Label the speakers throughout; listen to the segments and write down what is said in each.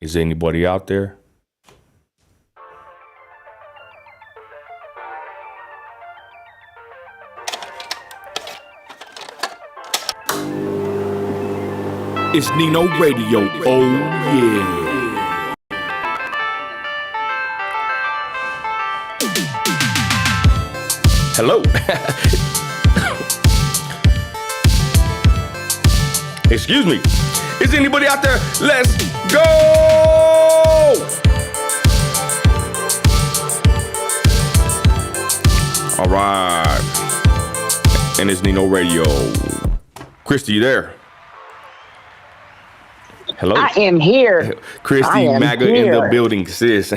Speaker 1: Is there anybody out there? It's Nino Radio. Oh, yeah. Hello. Excuse me. Is anybody out there? Let's go. All right. And it's Nino Radio. Christy, you there? Hello.
Speaker 2: I am here.
Speaker 1: Christy MAGA here. In the building, sis.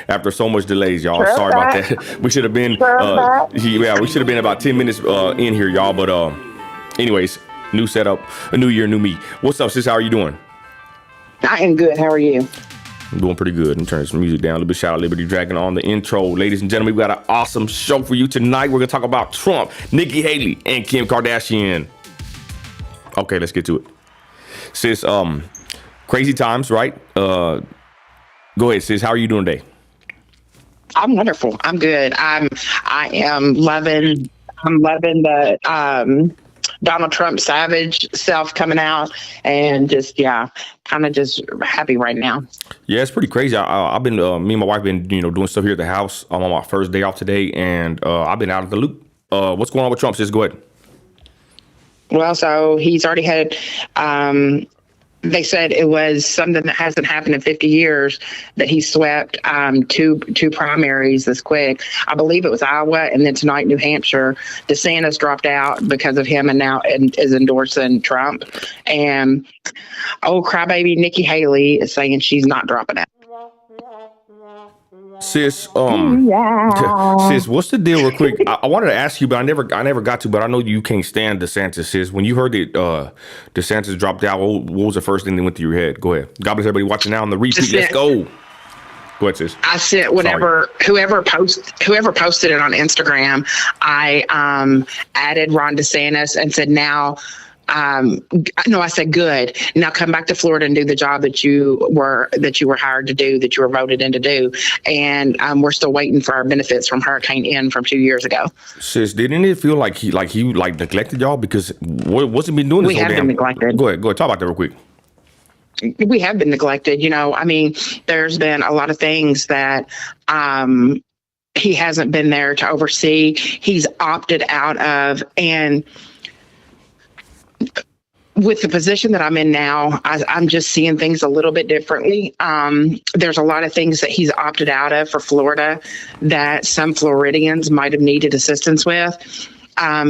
Speaker 1: After so much delays, y'all.
Speaker 2: Sure
Speaker 1: Sorry about that. We should have been we should have been about 10 minutes in here, y'all. But anyways, new setup, a new year, new me. What's up, sis? How are you doing?
Speaker 2: I am good. How are you?
Speaker 1: I'm doing pretty good. I'm turning some music down a little bit. Shout out Liberty Dragon on the intro. Ladies and gentlemen, we got an awesome show for you tonight. We're gonna talk about Trump, Nikki Haley, and Kim Kardashian. Okay, let's get to it. Sis, crazy times, right? Go ahead, sis. How are you doing today?
Speaker 2: I'm wonderful. I'm good. I am loving the Donald Trump savage self coming out, and just kind of just happy right now. Yeah,
Speaker 1: it's pretty crazy. I've been me and my wife been doing stuff here at the house. I'm on my first day off today, and I've been out of the loop. What's going on with Trump, sis? Go ahead.
Speaker 2: Well, so he's already had. They said it was something that hasn't happened in 50 years that he swept two primaries this quick. I believe it was Iowa, and then tonight New Hampshire. DeSantis dropped out because of him, and now is endorsing Trump. And crybaby Nikki Haley is saying she's not dropping out.
Speaker 1: Sis, sis, what's the deal real quick? I wanted to ask you, but I never got to, but I know you can't stand DeSantis, sis. When you heard that DeSantis dropped out, what was the first thing that went through your head? Go ahead. God bless everybody watching now on the repeat. Let's go. Go ahead, sis.
Speaker 2: I sent whoever posted it on Instagram, I added Ron DeSantis and said I said, good. Now come back to Florida and do the job that you were hired to do, that you were voted in to do. And we're still waiting for our benefits from Hurricane Ian from 2 years ago.
Speaker 1: Sis, didn't it feel like he neglected y'all? Because what's he been doing this whole damn? We have been neglected. Go ahead. Talk about that real quick.
Speaker 2: We have been neglected. There's been a lot of things that he hasn't been there to oversee. He's opted out of, and with the position that I'm in now, I'm just seeing things a little bit differently. There's a lot of things that he's opted out of for Florida that some Floridians might have needed assistance with.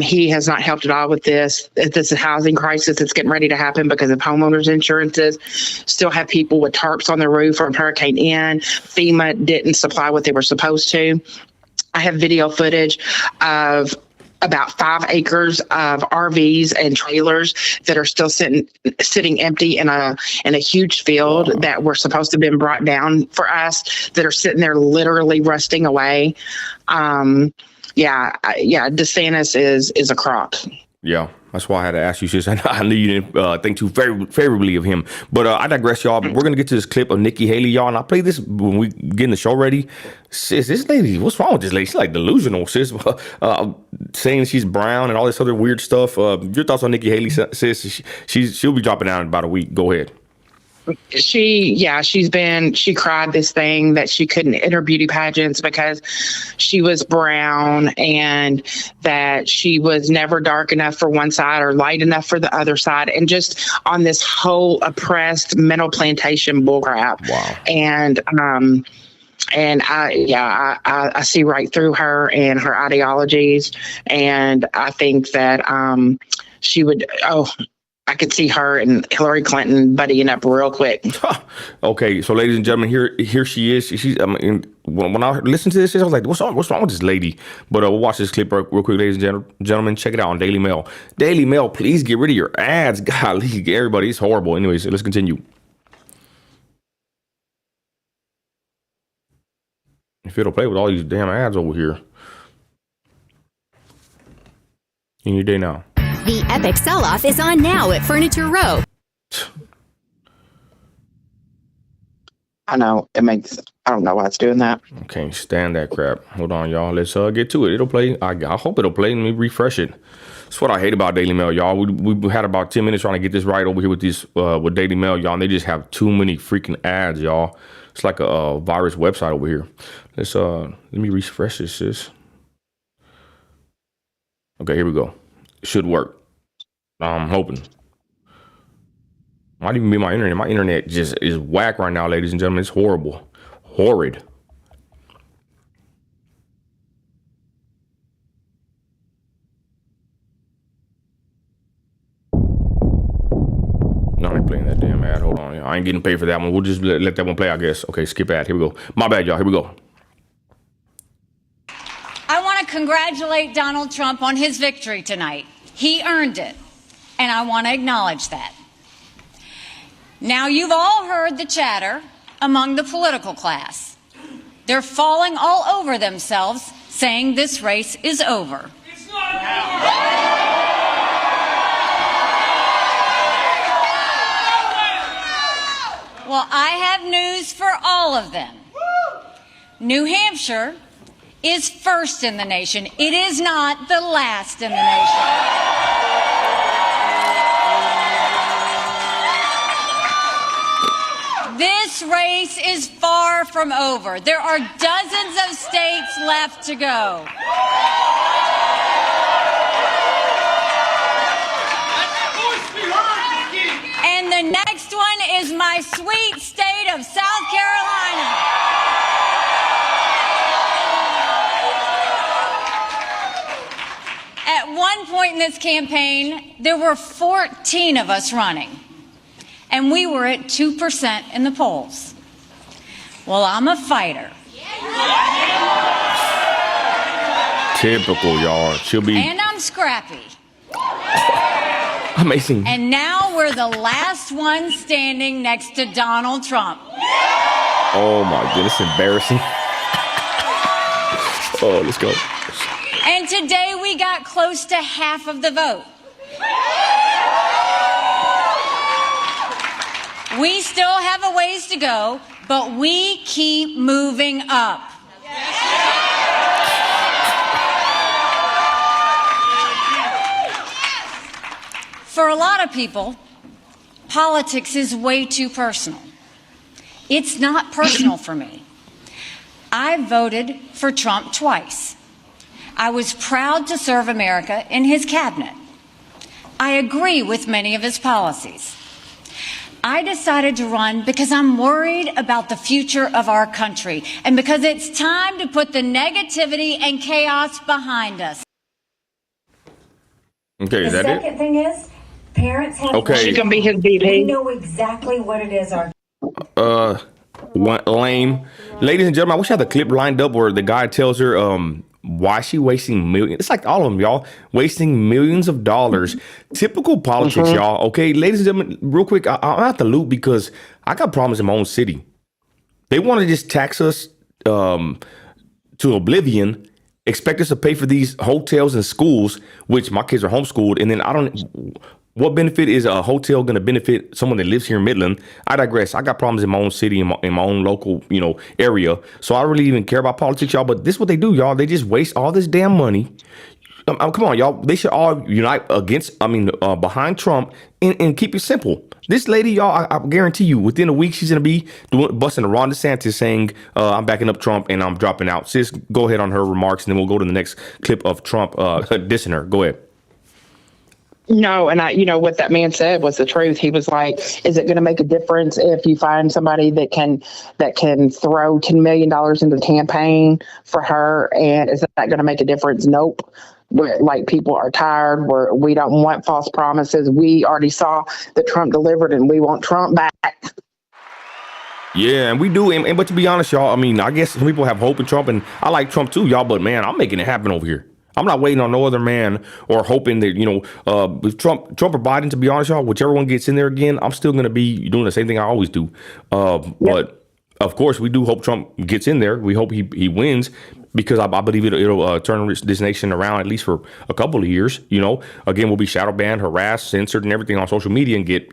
Speaker 2: He has not helped at all with this housing crisis that's getting ready to happen because of homeowners insurances. Still have people with tarps on their roof from Hurricane Ian. FEMA didn't supply what they were supposed to. I have video footage of about 5 acres of RVs and trailers that are still sitting empty in a huge field that were supposed to have been brought down for us, that are sitting there literally rusting away. DeSantis is a crock.
Speaker 1: Yeah, that's why I had to ask you, sis. I knew you didn't think too favorably of him. But I digress, y'all. We're going to get to this clip of Nikki Haley, y'all. And I'll play this when we get in the show ready. Sis, this lady, what's wrong with this lady? She's like delusional, sis. Saying she's brown and all this other weird stuff. Your thoughts on Nikki Haley, sis? She'll be dropping out in about a week. Go ahead.
Speaker 2: She cried this thing that she couldn't enter beauty pageants because she was brown, and that she was never dark enough for one side or light enough for the other side, and just on this whole oppressed mental plantation bullcrap. Wow. And I see right through her and her ideologies, and I think that she would. I could see her and Hillary Clinton buddying up real quick.
Speaker 1: Okay, so ladies and gentlemen, here she is. She's when I listened to this, I was like, what's wrong with this lady? But we'll watch this clip real quick, ladies and gentlemen. Check it out on Daily Mail. Daily Mail, please get rid of your ads. Golly, everybody, it's horrible. Anyways, let's continue. If it'll play with all these damn ads over here. Any day now.
Speaker 3: The epic sell-off is on now at Furniture Row.
Speaker 2: I know it makes. I don't know why it's doing that.
Speaker 1: I can't stand that crap. Hold on, y'all. Let's get to it. It'll play. I hope it'll play. Let me refresh it. That's what I hate about Daily Mail, y'all. We had about 10 minutes trying to get this right over here with this with Daily Mail, y'all. And they just have too many freaking ads, y'all. It's like a virus website over here. Let's let me refresh this, sis. Okay, here we go. It should work. I'm hoping. Might even be my internet. My internet just is whack right now, ladies and gentlemen. It's horrible. Horrid. No, I ain't playing that damn ad. Hold on. I ain't getting paid for that one. We'll just let that one play, I guess. Okay, skip ad. Here we go. My bad, y'all. Here we go.
Speaker 4: I want to congratulate Donald Trump on his victory tonight. He earned it, and I want to acknowledge that. Now, you've all heard the chatter among the political class. They're falling all over themselves, saying this race is over.
Speaker 5: It's not over!
Speaker 4: Well, I have news for all of them. New Hampshire is first in the nation. It is not the last in the nation. This race is far from over. There are dozens of states left to go. And the next one is my sweet state of South Carolina. At one point in this campaign, there were 14 of us running, and we were at 2% in the polls. Well, I'm a fighter.
Speaker 1: Typical, y'all. She'll be...
Speaker 4: And I'm scrappy.
Speaker 1: Amazing.
Speaker 4: And now we're the last one standing next to Donald Trump.
Speaker 1: Oh, my goodness. Embarrassing. Oh, let's go.
Speaker 4: And today we got close to half of the vote. We still have a ways to go, but we keep moving up. For a lot of people, politics is way too personal. It's not personal for me. I voted for Trump twice. I was proud to serve America in his cabinet. I agree with many of his policies. I decided to run because I'm worried about the future of our country and because it's time to put the negativity and chaos behind us.
Speaker 1: Okay, is
Speaker 6: The
Speaker 1: that
Speaker 6: second
Speaker 1: it?
Speaker 6: thing is, parents have
Speaker 1: Okay.
Speaker 2: She's gonna be his
Speaker 6: We
Speaker 2: VP.
Speaker 6: know exactly what it is.
Speaker 1: Lame. Ladies and gentlemen, I wish I had the clip lined up where the guy tells her why she wasting millions. It's like all of them, y'all, wasting millions of dollars. Typical politics, y'all. Okay, ladies and gentlemen, real quick, I'm out the loop because I got problems in my own city. They want to just tax us to oblivion, expect us to pay for these hotels and schools, which my kids are homeschooled, and then I don't. What benefit is a hotel going to benefit someone that lives here in Midland? I digress. I got problems in my own city, in my own local, area. So I don't really even care about politics, y'all. But this is what they do, y'all. They just waste all this damn money. Come on, y'all. They should all unite behind Trump and keep it simple. This lady, y'all, I guarantee you, within a week, she's going to be busting a Ron DeSantis saying, I'm backing up Trump and I'm dropping out. Sis, go ahead on her remarks, and then we'll go to the next clip of Trump dissing her. Go ahead.
Speaker 2: No, and what that man said was the truth. He was like, "Is it going to make a difference if you find somebody that can throw $10 million into the campaign for her? And is that going to make a difference?" Nope. Like, people are tired. We don't want false promises. We already saw that Trump delivered, and we want Trump back.
Speaker 1: Yeah, and we do. And but to be honest, y'all, I guess some people have hope in Trump, and I like Trump too, y'all. But man, I'm making it happen over here. I'm not waiting on no other man or hoping that, with Trump or Biden, to be honest, y'all, whichever one gets in there again, I'm still going to be doing the same thing I always do. But of course, we do hope Trump gets in there. We hope he wins, because I believe it'll turn this nation around, at least for a couple of years. Again, we'll be shadow banned, harassed, censored, and everything on social media, and get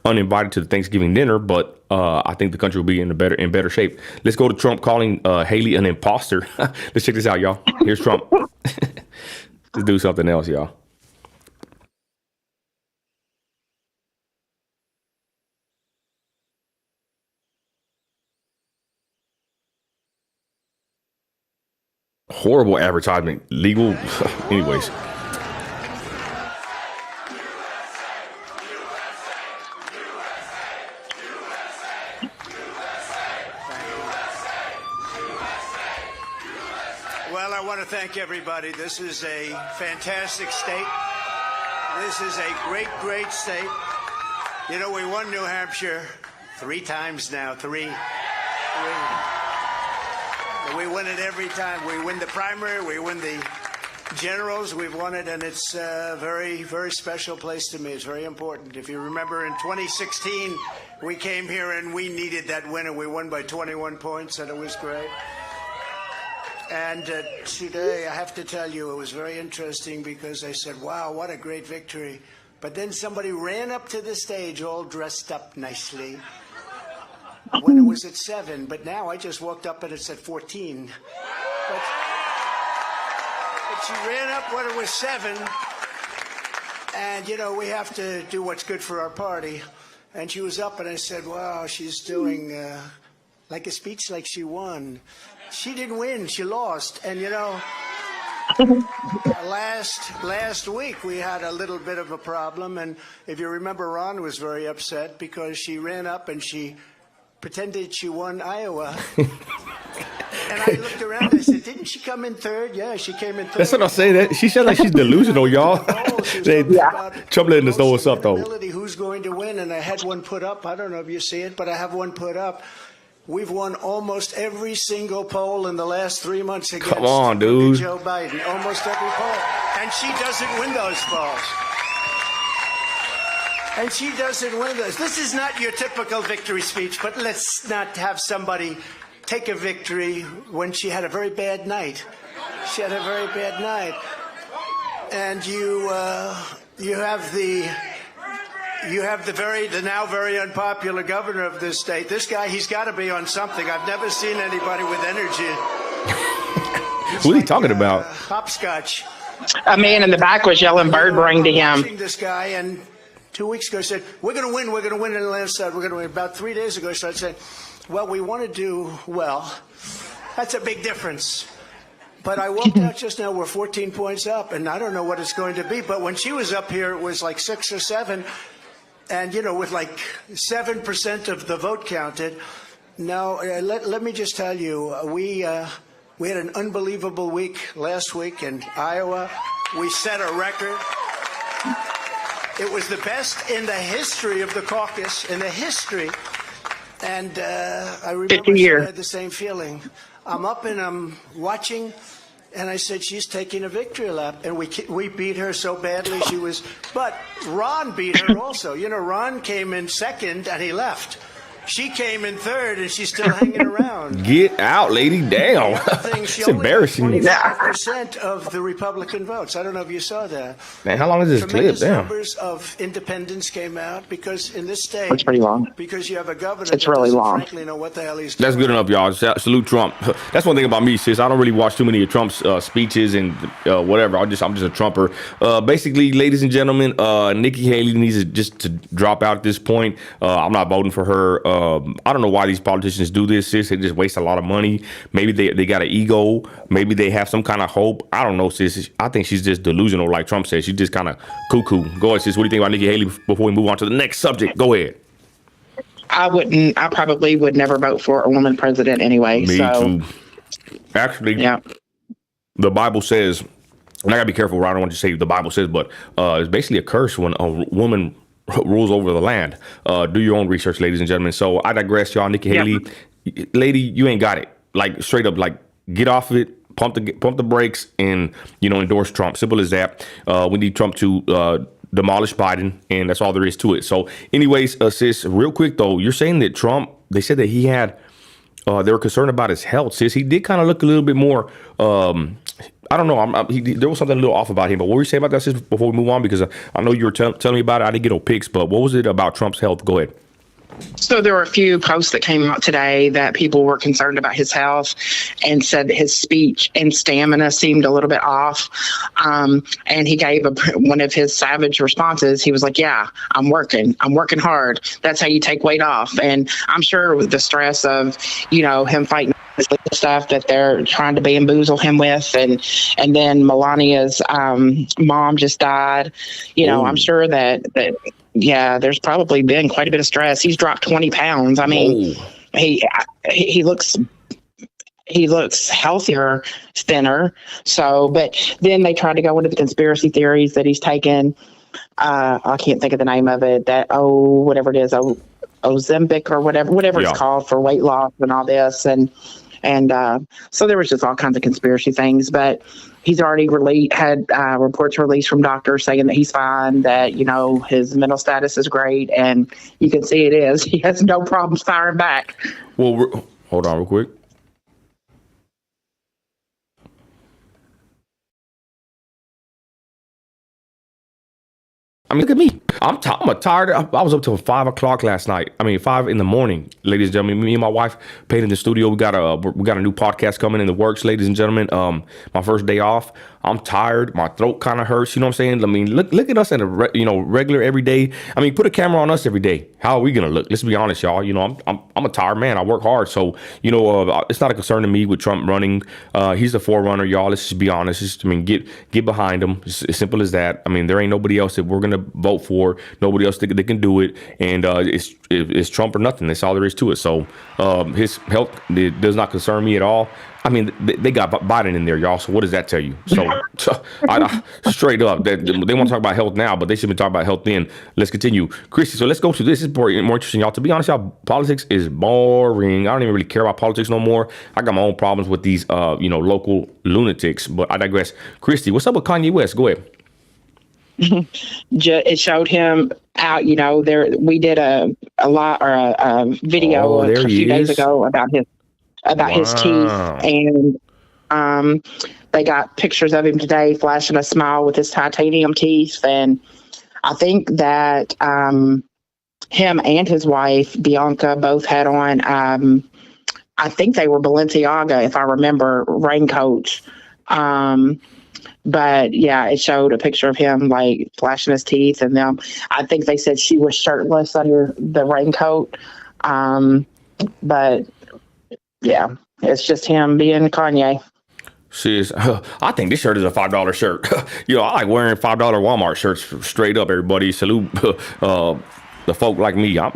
Speaker 1: uninvited to the Thanksgiving dinner. But I think the country will be in better shape. Let's go to Trump calling Haley an imposter. Let's check this out, y'all. Here's Trump. Let's do something else, y'all. Horrible advertisement. Legal. Anyways.
Speaker 7: Well, I want to thank everybody. This is a fantastic state. This is a great, great state. We won New Hampshire 3 times now. Three. We win it every time. We win the primary. We win the generals. We've won it, and it's a very, very special place to me. It's very important. If you remember, in 2016, we came here and we needed that win, and we won by 21 points, and it was great. And today, I have to tell you, it was very interesting, because I said, wow, what a great victory. But then somebody ran up to the stage all dressed up nicely when it was at 7, but now I just walked up and it's at 14. But she ran up when it was 7, and we have to do what's good for our party. And she was up, and I said, wow, she's doing like a speech like she won. She didn't win, she lost. And last week we had a little bit of a problem, and if you remember, Ron was very upset because she ran up and she pretended she won Iowa. And I looked around, I said, didn't she come in 3rd? Yeah, she came in 3rd.
Speaker 1: That's what I say. That she said like she's delusional, y'all. Trump letting us know what's up, though.
Speaker 7: Who's going to win? And I had one put up. I don't know if you see it, but I have one put up. We've won almost every single poll in the last 3 months against
Speaker 1: Come on, dude.
Speaker 7: Joe Biden. Almost every poll. And she doesn't win those polls. And she doesn't win those. This is not your typical victory speech, but let's not have somebody take a victory when she had a very bad night. She had a very bad night. And you have the now very unpopular governor of this state. This guy, he's got to be on something. I've never seen anybody with energy.
Speaker 1: What are you talking about?
Speaker 7: Hopscotch.
Speaker 2: A man in the back was yelling bird brain to him.
Speaker 7: This guy, and 2 weeks ago, said, we're going to win in the landslide. We're going to win. About 3 days ago, I started saying, well, we want to do well. That's a big difference. But I walked out just now, we're 14 points up, and I don't know what it's going to be. But when she was up here, it was like 6 or 7. And, with like 7% of the vote counted. Now, let me just tell you, we had an unbelievable week last week in Iowa. We set a record. It was the best in the history of the caucus, in the history. And I remember I had the same feeling. I'm up and I'm watching, and I said, she's taking a victory lap. And we beat her so badly. But Ron beat her also. Ron came in 2nd and he left. She came in 3rd and she's still hanging around.
Speaker 1: Get out, lady. Damn. It's embarrassing.
Speaker 7: 25% of the Republican votes. I don't know if you saw that.
Speaker 1: Man, how long is this clip? Damn.
Speaker 7: Numbers of independents came out because in this state.
Speaker 2: It's pretty long.
Speaker 7: Because you have a governor
Speaker 2: it's really long.
Speaker 7: Frankly know what the hell he's doing.
Speaker 1: That's good enough, y'all. Salute Trump. That's one thing about me, sis. I don't really watch too many of Trump's speeches and whatever. I'm just a Trumper. Basically, ladies and gentlemen, Nikki Haley needs to drop out at this point. I'm not voting for her. I don't know why these politicians do this, sis. They just waste a lot of money. Maybe they got an ego. Maybe they have some kind of hope. I don't know, sis. I think she's just delusional, like Trump says. She's just kind of cuckoo. Go ahead, sis. What do you think about Nikki Haley before we move on to the next subject? Go ahead.
Speaker 2: I probably would never vote for a woman president anyway.
Speaker 1: Me too. Actually, yeah. The Bible says, and I got to be careful, I don't want to say the Bible says, but it's basically a curse when a woman rules over the land. Do your own research, ladies and gentlemen. So I digress, y'all. Nikki Haley, lady, you ain't got it. Like straight up, like get off of it, pump the brakes, and endorse Trump. Simple as that. We need Trump to demolish Biden, and that's all there is to it. So, anyways, sis, real quick though, you're saying that Trump, they said that he had they were concerned about his health, sis. He did kind of look a little bit more, I don't know. There was something a little off about him. But what were you saying about that, sis, before we move on? Because I know you were telling me about it. I didn't get no pics, but what was it about Trump's health? Go ahead.
Speaker 2: So there were a few posts that came out today that people were concerned about his health and said that his speech and stamina seemed a little bit off. And he gave one of his savage responses. He was like, yeah, I'm working hard. That's how you take weight off. And I'm sure with the stress of, him fighting this stuff that they're trying to bamboozle him with. And then Melania's mom just died. I'm sure that yeah, there's probably been quite a bit of stress. He's dropped 20 pounds. I mean, he looks healthier, thinner. So, but then they tried to go into the conspiracy theories that he's taken. I can't think of the name of it. Whatever it is, Ozempic or whatever it's called for weight loss and all this. And so there was just all kinds of conspiracy things, but he's already had reports released from doctors saying that he's fine, that, his mental status is great. And you can see it is. He has no problems firing back.
Speaker 1: Well, hold on real quick. I mean, look at me. I'm tired. I was up till 5 o'clock last night. 5 in the morning, ladies and gentlemen. Me and my wife paid in the studio. We got a new podcast coming in the works, ladies and gentlemen. My first day off. I'm tired. My throat kind of hurts. You know what I'm saying? Look at us in a regular every day. Put a camera on us every day. How are we gonna look? Let's be honest, y'all. I'm a tired man. I work hard, so it's not a concern to me with Trump running. He's the forerunner, y'all. Let's just be honest. Get behind him. It's as simple as that. There ain't nobody else that we're gonna vote for. Nobody else that can do it. And it's Trump or nothing. That's all there is to it. So his health does not concern me at all. They got Biden in there, y'all. So what does that tell you? So I straight up, they want to talk about health now, but they should be talking about health then. Let's continue. Christy, so let's go to this. This is more interesting, y'all. To be honest, y'all, politics is boring. I don't even really care about politics no more. I got my own problems with these, local lunatics, but I digress. Christy, what's up with Kanye West? Go ahead.
Speaker 2: It showed him out, we did a video a few days ago about his teeth, and they got pictures of him today flashing a smile with his titanium teeth. And I think that him and his wife Bianca both had on I think they were Balenciaga, if I remember, raincoats. But yeah, it showed a picture of him like flashing his teeth, and them. I think they said she was shirtless under the raincoat. But yeah, it's just him being Kanye.
Speaker 1: Sis, I think this shirt is a $5 shirt. I like wearing $5 Walmart shirts straight up. Everybody salute the folk like me. I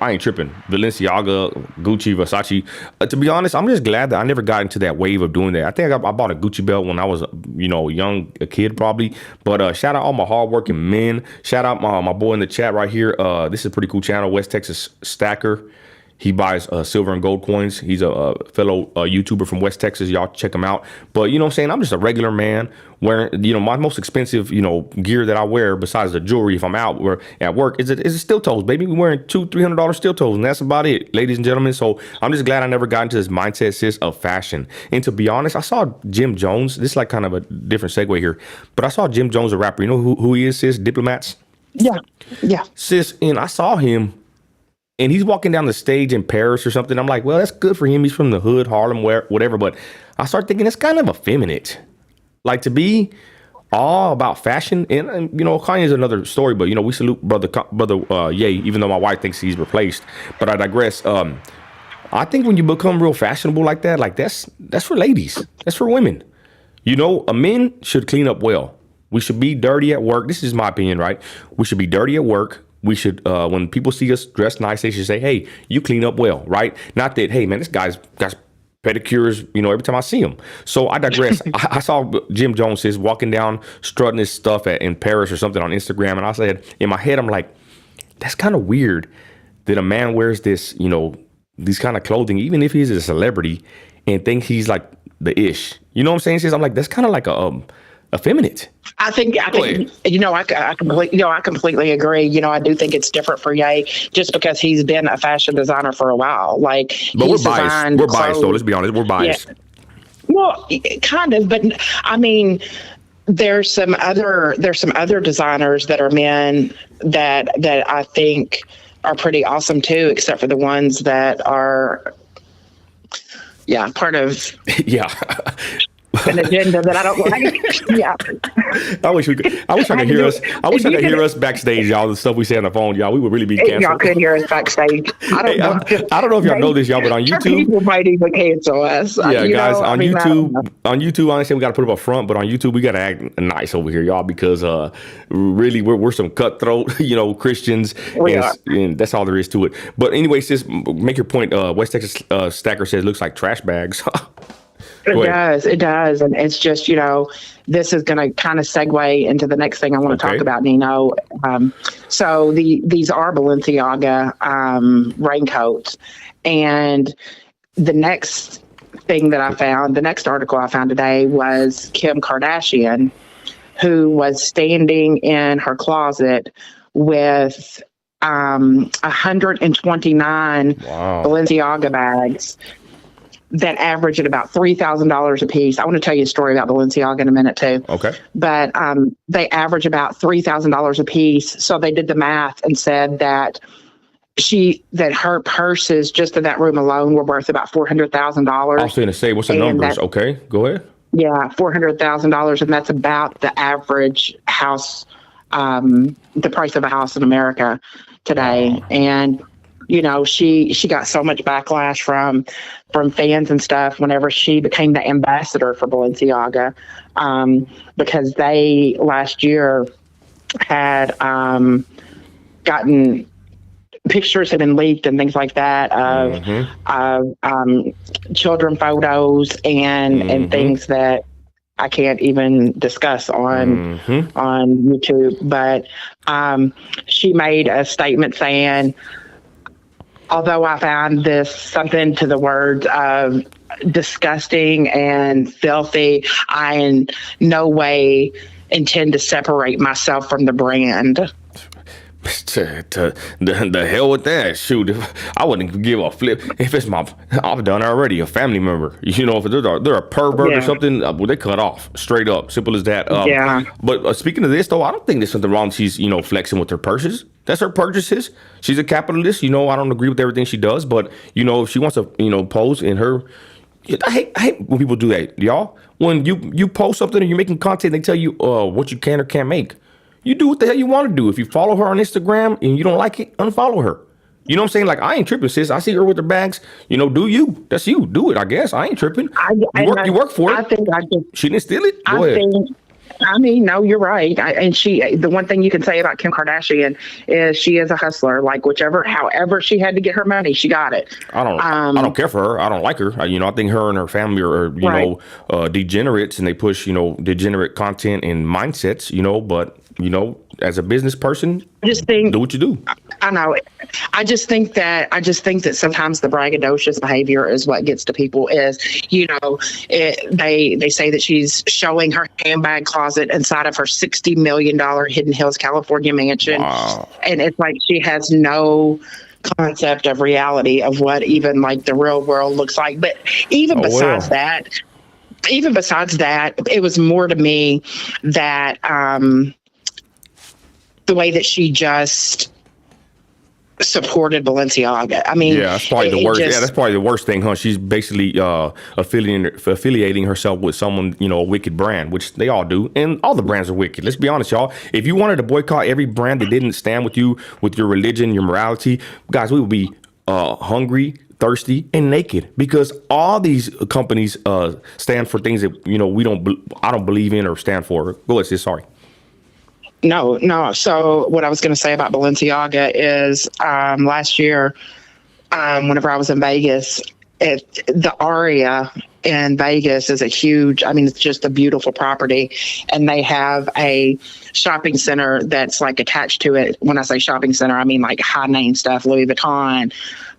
Speaker 1: ain't tripping. Balenciaga, Gucci, Versace. To be honest, I'm just glad that I never got into that wave of doing that. I think I bought a Gucci belt when I was, a kid probably. But shout out all my hardworking men. Shout out my boy in the chat right here. This is a pretty cool channel, West Texas Stacker. He buys silver and gold coins. He's a fellow YouTuber from West Texas. Y'all check him out. But you know what I'm saying? I'm just a regular man wearing, my most expensive, gear that I wear besides the jewelry if I'm out or at work is steel toes, baby. We're wearing $200-$300 steel toes, and that's about it, ladies and gentlemen. So I'm just glad I never got into this mindset, sis, of fashion. And to be honest, I saw Jim Jones. This is like kind of a different segue here, but I saw Jim Jones, a rapper. You know who he is, sis? Diplomats?
Speaker 2: Yeah.
Speaker 1: Sis, and I saw him. And he's walking down the stage in Paris or something. I'm like, well, that's good for him. He's from the hood, Harlem, whatever. But I start thinking it's kind of effeminate. Like to be all about fashion. And Kanye is another story. But, we salute brother Ye, even though my wife thinks he's replaced. But I digress. I think when you become real fashionable like that, that's for ladies. That's for women. A men should clean up well. We should be dirty at work. This is my opinion, right? We should be dirty at work. We should, when people see us dressed nice, they should say, hey, you clean up well, right? Not that, hey, man, this guy's got pedicures, every time I see him. So I digress. I saw Jim Jones walking down, strutting his stuff in Paris or something on Instagram. And I said, in my head, I'm like, that's kind of weird that a man wears this, these kind of clothing, even if he's a celebrity and thinks he's like the ish. You know what I'm saying? I'm like, that's kind of like a effeminate.
Speaker 2: I think I completely agree. I do think it's different for Ye just because he's been a fashion designer for a while. Like,
Speaker 1: but
Speaker 2: he's
Speaker 1: we're biased. We're biased, though. Let's be honest. We're biased.
Speaker 2: Yeah. Well, kind of, but I mean, there's some other designers that are men that I think are pretty awesome too, except for the ones that are, part of an agenda that I don't like. Yeah.
Speaker 1: I wish I could hear us. I wish I could hear us backstage, y'all. The stuff we say on the phone, y'all. We would really be canceled.
Speaker 2: Y'all could hear us backstage. I don't know
Speaker 1: if y'all know this, y'all, but on YouTube,
Speaker 2: people might even cancel us.
Speaker 1: Yeah, guys, on YouTube, honestly, we got to put up a front, but on YouTube, we got to act nice over here, y'all, because really, we're some cutthroat, Christians, and that's all there is to it. But anyway, sis, make your point. West Texas Stacker says looks like trash bags.
Speaker 2: It does. And it's just, this is going to kind of segue into the next thing I want to talk about, Nino. So these are Balenciaga raincoats. And the next thing that I found, the next article I found today was Kim Kardashian, who was standing in her closet with 129 Balenciaga bags that average at about $3,000 a piece. I want to tell you a story about Balenciaga in a minute too.
Speaker 1: Okay.
Speaker 2: But they average about $3,000 a piece. So they did the math and said that her purses just in that room alone were worth about $400,000.
Speaker 1: I was going to say, what's the numbers? Okay, go ahead.
Speaker 2: Yeah, $400,000, and that's about the average house, the price of a house in America today. And she got so much backlash from fans and stuff whenever she became the ambassador for Balenciaga, because they last year had gotten pictures had been leaked and things like that of children photos and things that I can't even discuss on YouTube. But she made a statement saying, although I found this something to the words of disgusting and filthy, I in no way intend to separate myself from the brand.
Speaker 1: To the hell with that. Shoot, I wouldn't give a flip if it's I've done it already, a family member. If they're a pervert or something, they cut off straight up. Simple as that. But speaking of this, though, I don't think there's something wrong. She's flexing with her purses. That's her purchases. She's a capitalist. I don't agree with everything she does, but if she wants to pose in her. I hate when people do that, y'all. When you post something and you're making content, they tell you what you can or can't make. You do what the hell you want to do. If you follow her on Instagram and you don't like it, unfollow her. You know what I'm saying? Like, I ain't tripping, sis. I see her with her bags. Do you? That's you. Do it, I guess. I ain't tripping. You work for it. She didn't steal it? Go ahead.
Speaker 2: No, you're right. The one thing you can say about Kim Kardashian is she is a hustler. Like, however she had to get her money, she got it. I
Speaker 1: don't care for her. I don't like her. I think her and her family are degenerates, and they push, degenerate content and mindsets, but, as a business person, do what you do.
Speaker 2: I know. I just think that sometimes the braggadocious behavior is what gets to people. Is they say that she's showing her handbag closet inside of her $60 million Hidden Hills, California mansion, and it's like she has no concept of reality of what even like the real world looks like. But even besides that, it was more to me that the way that she just supported Balenciaga. I mean,
Speaker 1: that's probably the worst. That's probably the worst thing, huh? She's basically affiliating herself with someone, a wicked brand, which they all do, and all the brands are wicked. Let's be honest, y'all. If you wanted to boycott every brand that didn't stand with you, with your religion, your morality, guys, we would be hungry, thirsty, and naked, because all these companies stand for things that I don't believe in or stand for. Go ahead, sis. Sorry.
Speaker 2: No. So what I was going to say about Balenciaga is last year, whenever I was in Vegas, the Aria in Vegas is it's just a beautiful property. And they have a shopping center that's like attached to it. When I say shopping center, I mean like high name stuff, Louis Vuitton,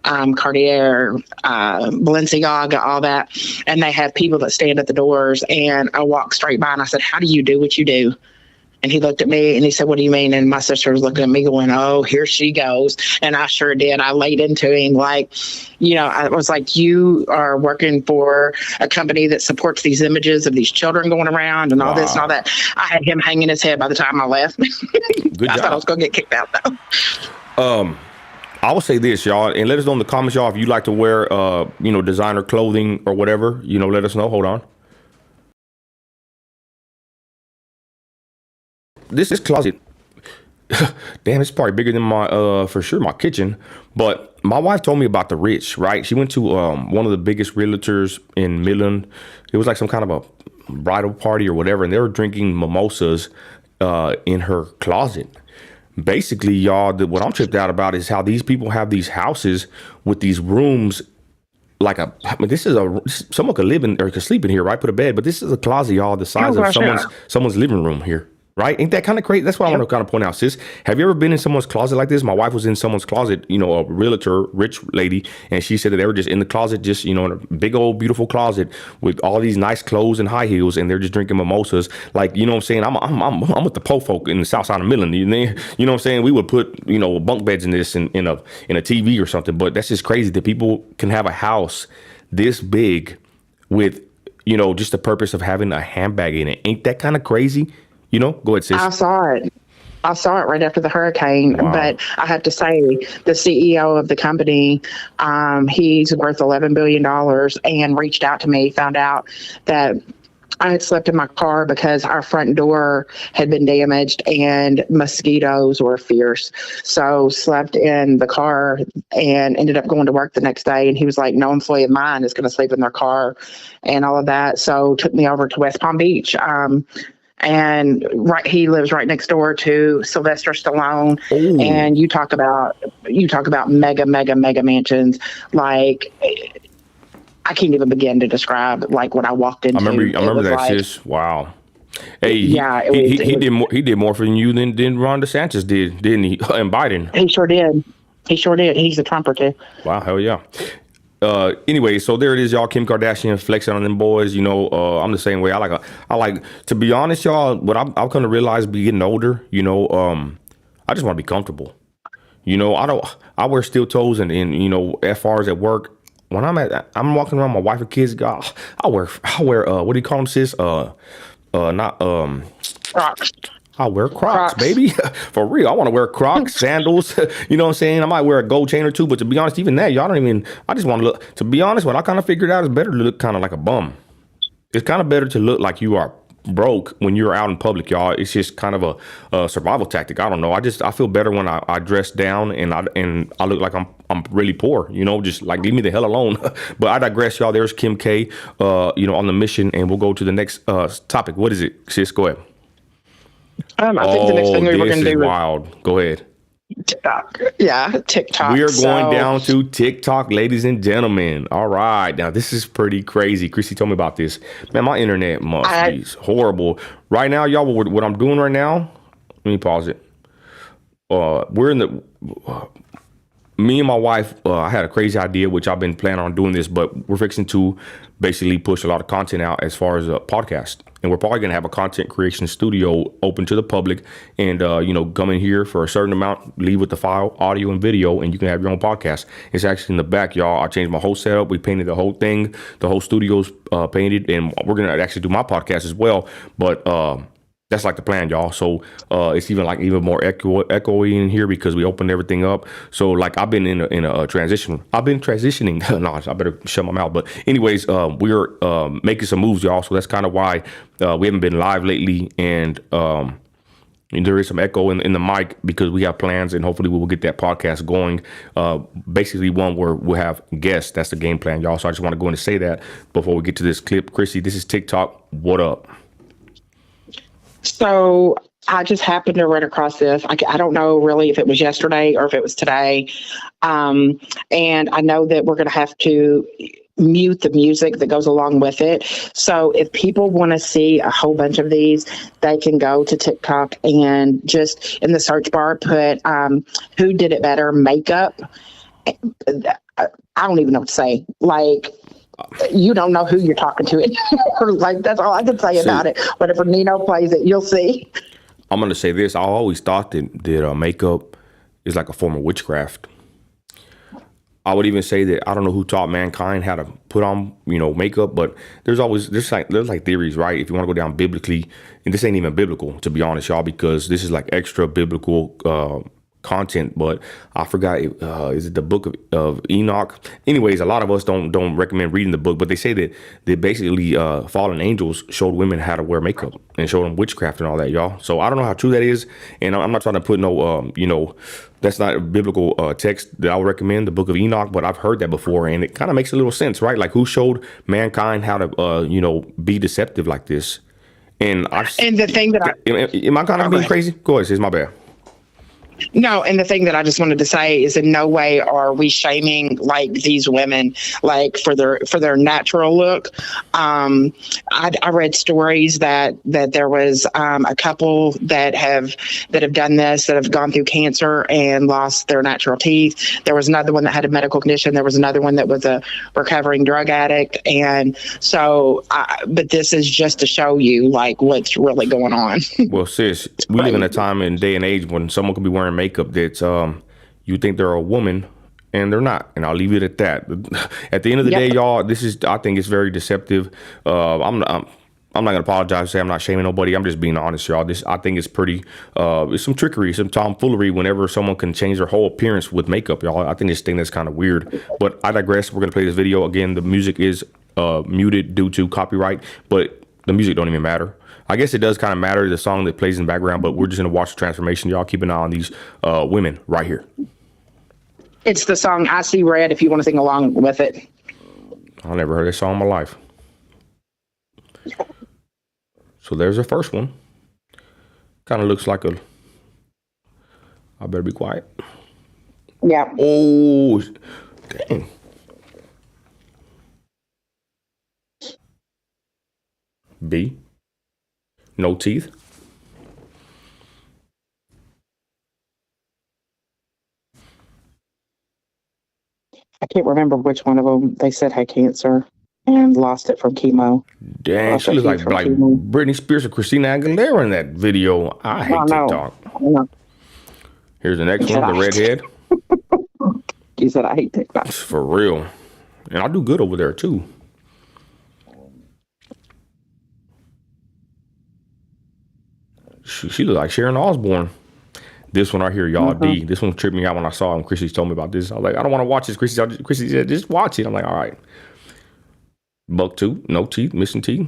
Speaker 2: Cartier, Balenciaga, all that. And they have people that stand at the doors, and I walked straight by and I said, how do you do what you do? And he looked at me and he said, what do you mean? And my sister was looking at me going, oh, here she goes. And I sure did. I laid into him like, I was like, you are working for a company that supports these images of these children going around and all this and all that. I had him hanging his head by the time I left.
Speaker 1: Good
Speaker 2: I
Speaker 1: job.
Speaker 2: thought I was going to get kicked out, though.
Speaker 1: I will say this, y'all, and let us know in the comments, y'all, if you like to wear, designer clothing or whatever, let us know. Hold on. This closet, damn, it's probably bigger than my kitchen. But my wife told me about the rich, right? She went to one of the biggest realtors in Midland. It was like some kind of a bridal party or whatever, and they were drinking mimosas in her closet. Basically, y'all, what I'm tripped out about is how these people have these houses with these rooms. Someone could live in or could sleep in here, right? Put a bed, but this is a closet, y'all, the size of someone's living room here. Right? Ain't that kind of crazy? That's what I want to kind of point out, sis. Have you ever been in someone's closet like this? My wife was in someone's closet, a realtor, rich lady, and she said that they were just in the closet, just, in a big old beautiful closet with all these nice clothes and high heels, and they're just drinking mimosas. Like, what I'm saying? I'm with the po folk in the south side of Midland. You know what I'm saying? We would put, bunk beds in this in a TV or something, but that's just crazy that people can have a house this big with, just the purpose of having a handbag in it. Ain't that kind of crazy? Go ahead, sis.
Speaker 2: I saw it right after the hurricane.
Speaker 1: Wow.
Speaker 2: But I have to say, the CEO of the company, he's worth $11 billion, and reached out to me, found out that I had slept in my car because our front door had been damaged and mosquitoes were fierce. So slept in the car and ended up going to work the next day. And he was like, no employee of mine is going to sleep in their car and all of that. So took me over to West Palm Beach. And he lives right next door to Sylvester Stallone. Ooh. And you talk about mega mansions. Like, I can't even begin to describe like what I walked into.
Speaker 1: I remember that, sis. Wow. Hey, he did more for you than Ron DeSantis didn't he? And Biden.
Speaker 2: He sure did. He's a Trumper too.
Speaker 1: Wow, hell yeah. Anyway, so there it is, y'all. Kim Kardashian flexing on them boys. I'm the same way. I like to be honest, y'all. What I'm come to realize, be getting older. I just want to be comfortable. I wear steel toes and FRs at work. When I'm walking around my wife and kids. God, I wear what do you call them, sis?
Speaker 2: Crocs.
Speaker 1: I wear Crocs, baby. For real. I want to wear Crocs, sandals. You know what I'm saying? I might wear a gold chain or two, but to be honest, even that, I just want to look, to be honest, what I kind of figured out is better to look kind of like a bum. It's kind of better to look like you are broke when you're out in public, y'all. It's just kind of a survival tactic. I don't know. I feel better when I dress down and I look like I'm really poor, just like leave me the hell alone. But I digress, y'all. There's Kim K, on the mission, and we'll go to the next topic. What is it, sis? Go ahead.
Speaker 2: I think the next thing we were going to do
Speaker 1: is wild. Go ahead.
Speaker 2: TikTok. Yeah, TikTok.
Speaker 1: We are going down to TikTok, ladies and gentlemen. All right. Now, this is pretty crazy. Chrissy told me about this. Man, my internet must be horrible. Right now, y'all, what I'm doing right now, let me pause it. We're in the... me and my wife, I had a crazy idea, which I've been planning on doing this, but we're fixing to basically push a lot of content out as far as a podcast. And we're probably going to have a content creation studio open to the public and, come in here for a certain amount, leave with the file, audio and video, and you can have your own podcast. It's actually in the back, y'all. I changed my whole setup. We painted the whole thing. The whole studio's painted, and we're going to actually do my podcast as well. But that's like the plan, y'all. So it's even more echoey in here because we opened everything up. So like I've been in a transition. I've been transitioning. No, I better shut my mouth. But anyways, we're making some moves, y'all. So that's kind of why we haven't been live lately. And there is some echo in the mic because we have plans, and hopefully we will get that podcast going. Basically one where we'll have guests. That's the game plan, y'all. So I just want to go in and say that before we get to this clip. Chrissy, this is TikTok. What up?
Speaker 2: So I just happened to run across this. I don't know really if it was yesterday or if it was today. And I know that we're going to have to mute the music that goes along with it. So if people want to see a whole bunch of these, they can go to TikTok and just in the search bar put who did it better makeup. I don't even know what to say. Like, you don't know who you're talking to anymore. Like, that's all I can say about it. Whenever Nino plays it, you'll see.
Speaker 1: I'm going to say this. I always thought that makeup is like a form of witchcraft. I would even say that I don't know who taught mankind how to put on, makeup, but there's like theories, right? If you want to go down biblically, and this ain't even biblical, to be honest, y'all, because this is like extra biblical content, but I forgot, is it the book of Enoch? Anyways, a lot of us don't recommend reading the book, but they say that basically fallen angels showed women how to wear makeup and showed them witchcraft and all that, y'all. So I don't know how true that is, and I'm not trying to put that's not a biblical text that I would recommend, the book of Enoch, but I've heard that before, and it kind of makes a little sense, right? Like, who showed mankind how to be deceptive like this? And the thing that am I kind of being crazy? Go ahead, sis, my bad.
Speaker 2: No, and the thing that I just wanted to say is in no way are we shaming like these women like for their natural look. I read stories that there was a couple that have done this, that have gone through cancer and lost their natural teeth. There was another one that had a medical condition. There was another one that was a recovering drug addict. And so, but this is just to show you like what's really going on.
Speaker 1: Well, sis, we live in a time and day and age when someone could be wearing makeup that's you think they're a woman and they're not, and I'll leave it at that. At the end of the day, y'all, I think it's very deceptive. I'm not gonna apologize and say I'm not shaming nobody. I'm just being honest, y'all. I think it's pretty it's some trickery, some tomfoolery whenever someone can change their whole appearance with makeup, y'all. I think this thing that's kind of weird, but I digress. We're gonna play this video again. The music is muted due to copyright, but the music don't even matter. I guess it does kind of matter, the song that plays in the background, but we're just going to watch the transformation. Y'all keep an eye on these women right here.
Speaker 2: It's the song I See Red if you want to sing along with it.
Speaker 1: I never heard that song in my life. So there's the first one. Kind of looks like I better be quiet.
Speaker 2: Yeah.
Speaker 1: Oh, dang. B. No teeth.
Speaker 2: I can't remember which one of them they said had cancer and lost it from chemo.
Speaker 1: Dang, she looks like Britney Spears or Christina Aguilera in that video. I hate TikTok. Here's the next one, the redhead.
Speaker 2: He said, I hate TikTok.
Speaker 1: For real. And I do good over there, too. She looked like Sharon Osbourne. This one right here, y'all, D. This one tripped me out when I saw him. Chrissy told me about this. I was like, I don't want to watch this. Chrissy said, just watch it. I'm like, all right. Buck tooth, no teeth, missing teeth.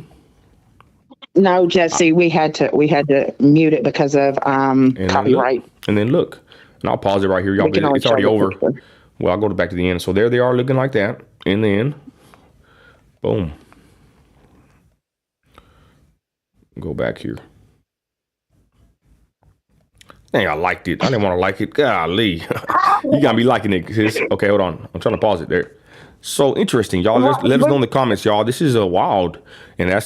Speaker 2: No, Jesse, we had to mute it because of copyright.
Speaker 1: And then look, and I'll pause it right here, y'all. It's already over. Well, I'll go back to the end. So there they are looking like that. And then, boom. Go back here. Dang, I liked it. I didn't want to like it. Golly. You got me liking it, sis. Okay, hold on. I'm trying to pause it there. So interesting, y'all. Let us know in the comments, y'all. This is a wild, and that's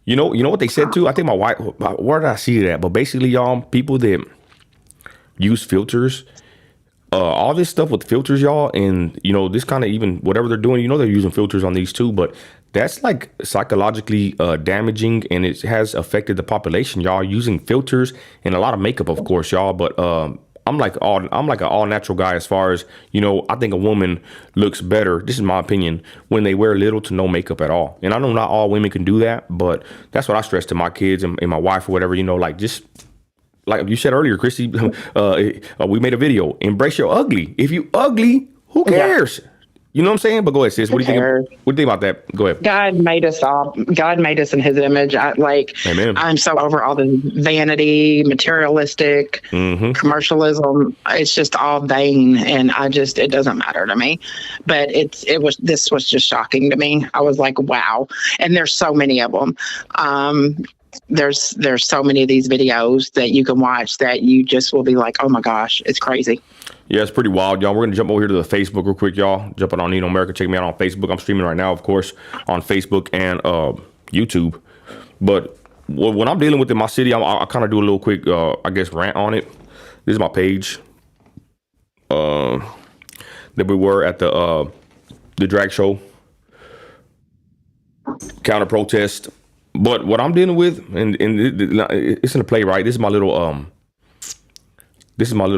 Speaker 1: you know what they said too. I think my wife. Where did I see that? But basically, y'all, people that use filters, all this stuff with filters, y'all, and this kind of even whatever they're doing, they're using filters on these too, but that's like psychologically damaging, and it has affected the population, y'all, using filters and a lot of makeup, of course, y'all. But I'm like an all natural guy as far as, I think a woman looks better, this is my opinion, when they wear little to no makeup at all. And I know not all women can do that, but that's what I stress to my kids and my wife or whatever, just like you said earlier, Chrissy, we made a video, embrace your ugly. If you ugly, who cares? Yeah. You know what I'm saying? But go ahead, sis. What do you think? What do you think about that? Go ahead.
Speaker 2: God made us all. God made us in His image.
Speaker 1: Amen.
Speaker 2: I'm so over all the vanity, materialistic, commercialism. It's just all vain, and it doesn't matter to me. But this was just shocking to me. I was like, wow. And there's so many of them. There's so many of these videos that you can watch that you just will be like, oh my gosh, it's crazy.
Speaker 1: Yeah, it's pretty wild, y'all. We're going to jump over here to the Facebook real quick, y'all. Jumping on Nino America. Check me out on Facebook. I'm streaming right now, of course, on Facebook and YouTube. But when I'm dealing with in my city, I kind of do a little quick, I guess, rant on it. This is my page that we were at the drag show, counter protest. But what I'm dealing with, and it's in the play, right? This is my little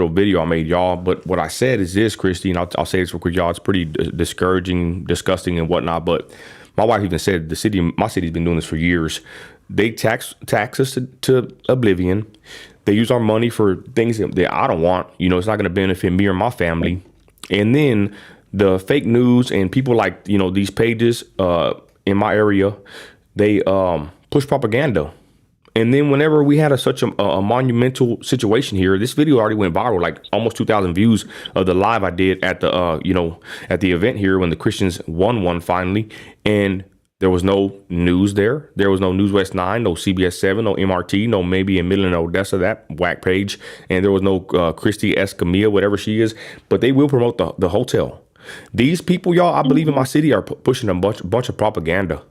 Speaker 1: video I made, y'all. But what I said is this, Christy, and I'll say this real quick, y'all. It's pretty discouraging, disgusting, and whatnot. But my wife even said my city's been doing this for years. They tax us to oblivion. They use our money for things that I don't want. You know, it's not going to benefit me or my family. And then the fake news and people like, you know, these pages in my area, they push propaganda. And then whenever we had such a monumental situation here, this video already went viral, like almost 2,000 views of the live I did at the at the event here when the Christians won finally. And there was no news there. There was no News West 9, no CBS 7, no MRT, no Maybe in Midland, Odessa, that whack page. And there was no Christy Escamilla, whatever she is. But they will promote the hotel. These people, y'all, I believe in my city are pushing a bunch of propaganda.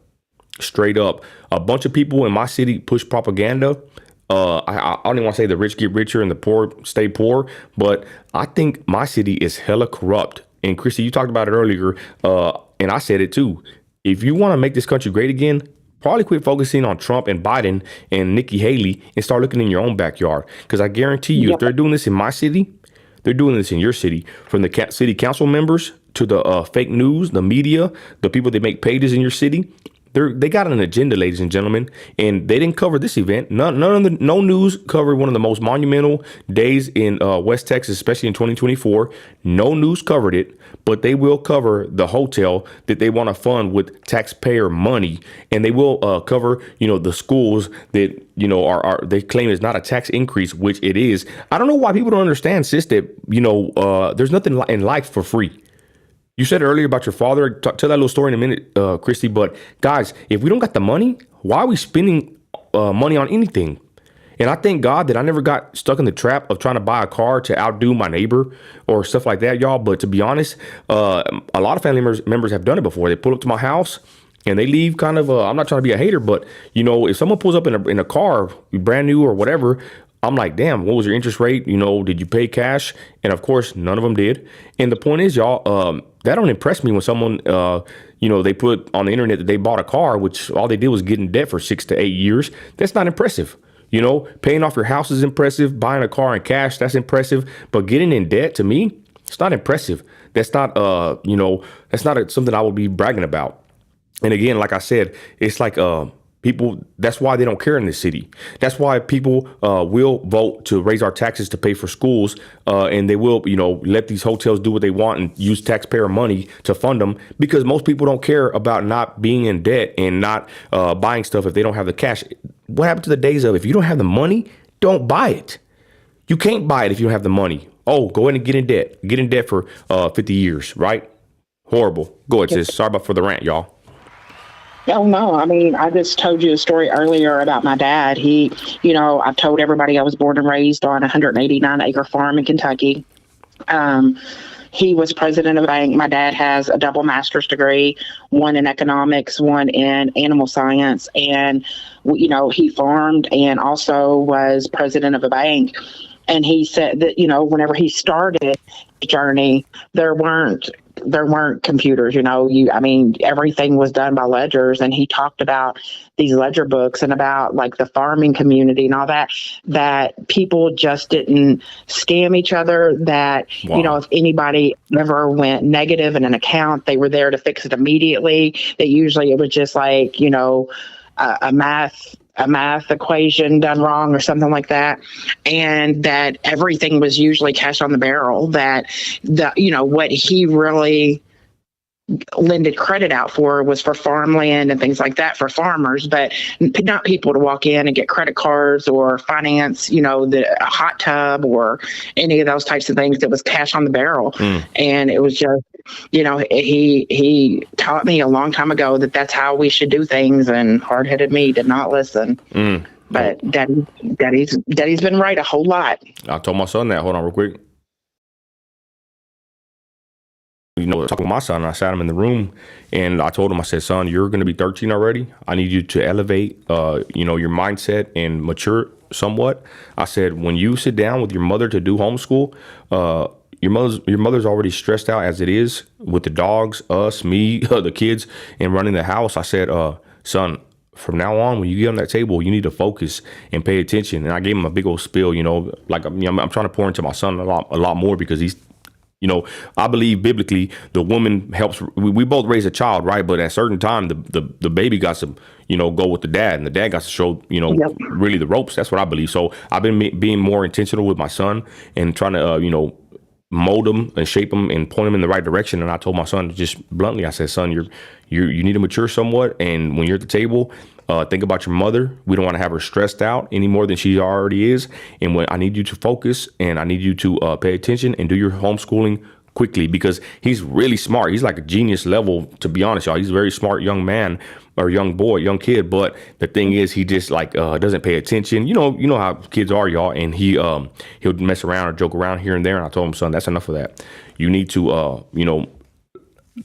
Speaker 1: Straight up. A bunch of people in my city push propaganda. I don't even want to say the rich get richer and the poor stay poor. But I think my city is hella corrupt. And Christy, you talked about it earlier. And I said it too. If you want to make this country great again, probably quit focusing on Trump and Biden and Nikki Haley and start looking in your own backyard. Because I guarantee you, if they're doing this in my city, they're doing this in your city. From the city council members to the fake news, the media, the people that make pages in your city. They got an agenda, ladies and gentlemen, and they didn't cover this event. No news covered one of the most monumental days in West Texas, especially in 2024. No news covered it, but they will cover the hotel that they want to fund with taxpayer money, and they will cover, the schools that are they claim is not a tax increase, which it is. I don't know why people don't understand, sis, that there's nothing in life for free. You said earlier about your father. Tell that little story in a minute, Christy. But guys, if we don't got the money, why are we spending money on anything? And I thank God that I never got stuck in the trap of trying to buy a car to outdo my neighbor or stuff like that, y'all. But to be honest, a lot of family members have done it before. They pull up to my house and they leave kind of, I'm not trying to be a hater, but, if someone pulls up in a car, brand new or whatever, I'm like, damn, what was your interest rate? Did you pay cash? And of course, none of them did. And the point is, y'all, that don't impress me when someone, they put on the internet that they bought a car, which all they did was get in debt for 6 to 8 years. That's not impressive. Paying off your house is impressive. Buying a car in cash, that's impressive. But getting in debt, to me, it's not impressive. That's not, that's not something I would be bragging about. And again, like I said, it's like, people, that's why they don't care in this city. That's why people will vote to raise our taxes to pay for schools. And they will, let these hotels do what they want and use taxpayer money to fund them, because most people don't care about not being in debt and not buying stuff if they don't have the cash. What happened to the days of, if you don't have the money, don't buy it. You can't buy it if you don't have the money. Oh, go ahead and get in debt. Get in debt for 50 years, right? Horrible. Go ahead, sis. Sorry for the rant, y'all.
Speaker 2: Oh, no. I mean, I just told you a story earlier about my dad. He, I told everybody I was born and raised on a 189-acre farm in Kentucky. He was president of a bank. My dad has a double master's degree, one in economics, one in animal science. And, he farmed and also was president of a bank. And he said that, whenever he started the journey, there weren't computers, everything was done by ledgers. And he talked about these ledger books and about like the farming community and all that people just didn't scam each other, that,
Speaker 1: Wow.
Speaker 2: If anybody ever went negative in an account, they were there to fix it immediately. That usually it was just like, a math equation done wrong or something like that. And that everything was usually cash on the barrel, that what he really lended credit out for was for farmland and things like that for farmers, but not people to walk in and get credit cards or finance, a hot tub or any of those types of things. That was cash on the barrel. And it was just, he taught me a long time ago that that's how we should do things, and hard-headed me did not listen. But daddy's been right a whole lot.
Speaker 1: I told my son that. Hold on real quick. talking with my son, and I sat him in the room, and I told him, I said, son, you're going to be 13 already. I need you to elevate, your mindset and mature somewhat. I said, when you sit down with your mother to do homeschool, your mother's already stressed out as it is with the dogs, us, me, the kids, and running the house. I said, son, from now on, when you get on that table, you need to focus and pay attention. And I gave him a big old spiel, like I'm trying to pour into my son a lot more because he's, I believe biblically the woman helps. We both raise a child, right? But at a certain time, the baby got to, go with the dad, and the dad got to show, really the ropes. That's what I believe. So I've been being more intentional with my son and trying to, mold him and shape him and point him in the right direction. And I told my son just bluntly, I said, son, you need to mature somewhat. And when you're at the table, think about your mother. We don't want to have her stressed out any more than she already is. And when I need you to focus and I need you to pay attention and do your homeschooling quickly, because he's really smart. He's like a genius level, to be honest, y'all. He's a very smart young man or young boy, young kid. But the thing is, he just doesn't pay attention. You know how kids are, y'all. And he'll mess around or joke around here and there. And I told him, son, that's enough of that. You need to,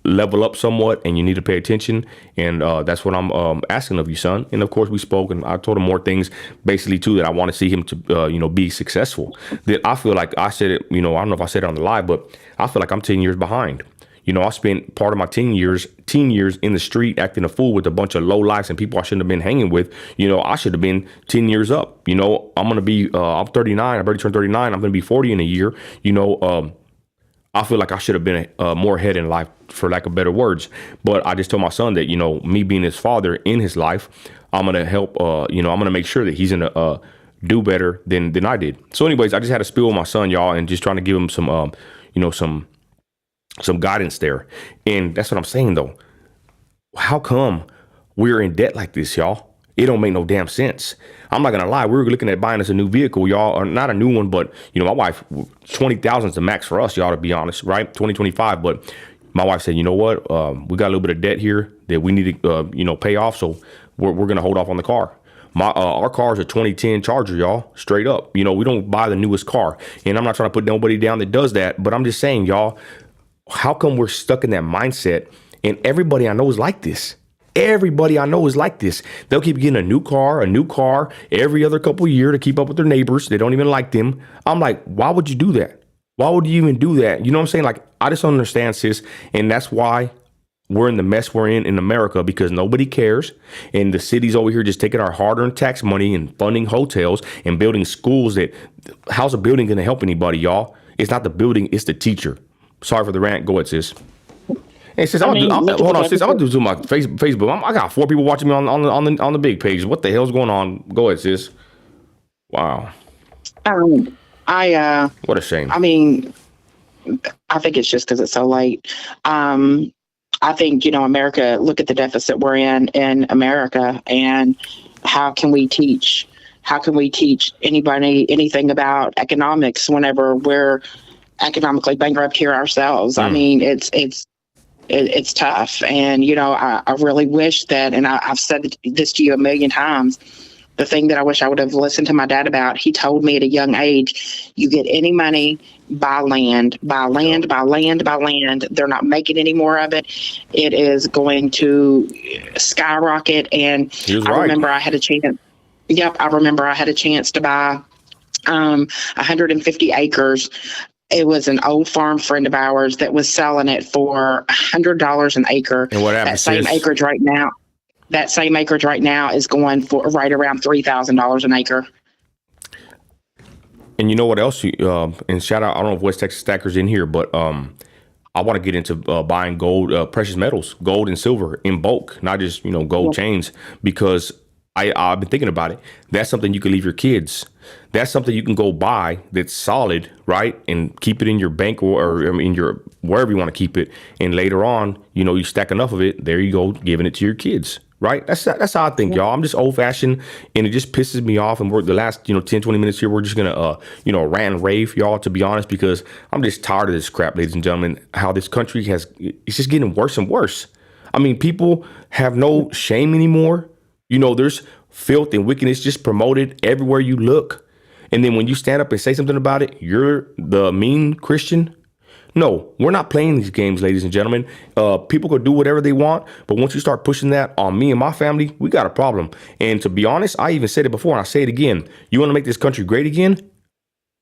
Speaker 1: level up somewhat, and you need to pay attention. And that's what I'm asking of you, son. And of course, we spoke, and I told him more things, basically too, that I want to see him to, be successful. That I feel like I said it, I don't know if I said it on the live, but I feel like I'm 10 years behind. I spent part of my teen years in the street acting a fool with a bunch of low lifes and people I shouldn't have been hanging with. I should have been 10 years up. I'm going to be, I'm 39. I've already turned 39. I'm going to be 40 in a year. I feel like I should have been more ahead in life, for lack of better words. But I just told my son that, me being his father in his life, I'm going to help, I'm going to make sure that he's going to do better than I did. So anyways, I just had to spill with my son, y'all, and just trying to give him some, some guidance there. And that's what I'm saying, though. How come we're in debt like this, y'all? It don't make no damn sense. I'm not gonna lie. We were looking at buying us a new vehicle, y'all, or not a new one, but my wife, 20,000 is the max for us, y'all, to be honest, right? 2025. But my wife said, you know what? We got a little bit of debt here that we need to, pay off. So we're gonna hold off on the car. Our car is a 2010 Charger, y'all, straight up. We don't buy the newest car, and I'm not trying to put nobody down that does that, but I'm just saying, y'all, how come we're stuck in that mindset? And everybody I know is like this. Everybody I know is like this. They'll keep getting a new car every other couple of years to keep up with their neighbors. They don't even like them. I'm like, why would you do that? Why would you even do that? You know what I'm saying? Like, I just don't understand, sis. And that's why we're in the mess we're in America, because nobody cares. And the city's over here just taking our hard-earned tax money and funding hotels and building schools how's a building going to help anybody, y'all? It's not the building, it's the teacher. Sorry for the rant. Go ahead, sis. Hey, sis, hold on, sis. I'm gonna do this on my Facebook. I got 4 people watching me on the big page. What the hell's going on? Go ahead, sis. Wow.
Speaker 2: What
Speaker 1: a shame.
Speaker 2: I mean, I think it's just because it's so late. I think, America, look at the deficit we're in America, and how can we teach anybody anything about economics whenever we're economically bankrupt here ourselves? I mean, it's tough. And, I really wish that, and I've said this to you a million times, the thing that I wish I would have listened to my dad about, he told me at a young age, you get any money, buy land. They're not making any more of it. It is going to skyrocket. And I remember I had a chance. Yep. I remember I had a chance to buy 150 acres. It was an old farm friend of ours that was selling it for $100 an acre.
Speaker 1: And what happened?
Speaker 2: That same acreage right now is going for right around $3,000 an acre.
Speaker 1: And you know what else? And shout out, I don't know if West Texas Stacker's in here, but I want to get into buying gold, precious metals, gold and silver in bulk, not just, gold chains, because I've been thinking about it. That's something you can leave your kids. That's something you can go buy that's solid, right? And keep it in your bank or in your, wherever you want to keep it. And later on, you stack enough of it. There you go, giving it to your kids, right? That's how I think, y'all. I'm just old fashioned, and it just pisses me off. And we're the last, 10, 20 minutes here, we're just going to, rant and rave, y'all, to be honest, because I'm just tired of this crap, ladies and gentlemen, how this country it's just getting worse and worse. I mean, people have no shame anymore. There's filth and wickedness just promoted everywhere you look. And then when you stand up and say something about it, you're the mean Christian. No, we're not playing these games, ladies and gentlemen. People could do whatever they want, but once you start pushing that on me and my family, we got a problem. And to be honest, I even said it before and I say it again. You want to make this country great again?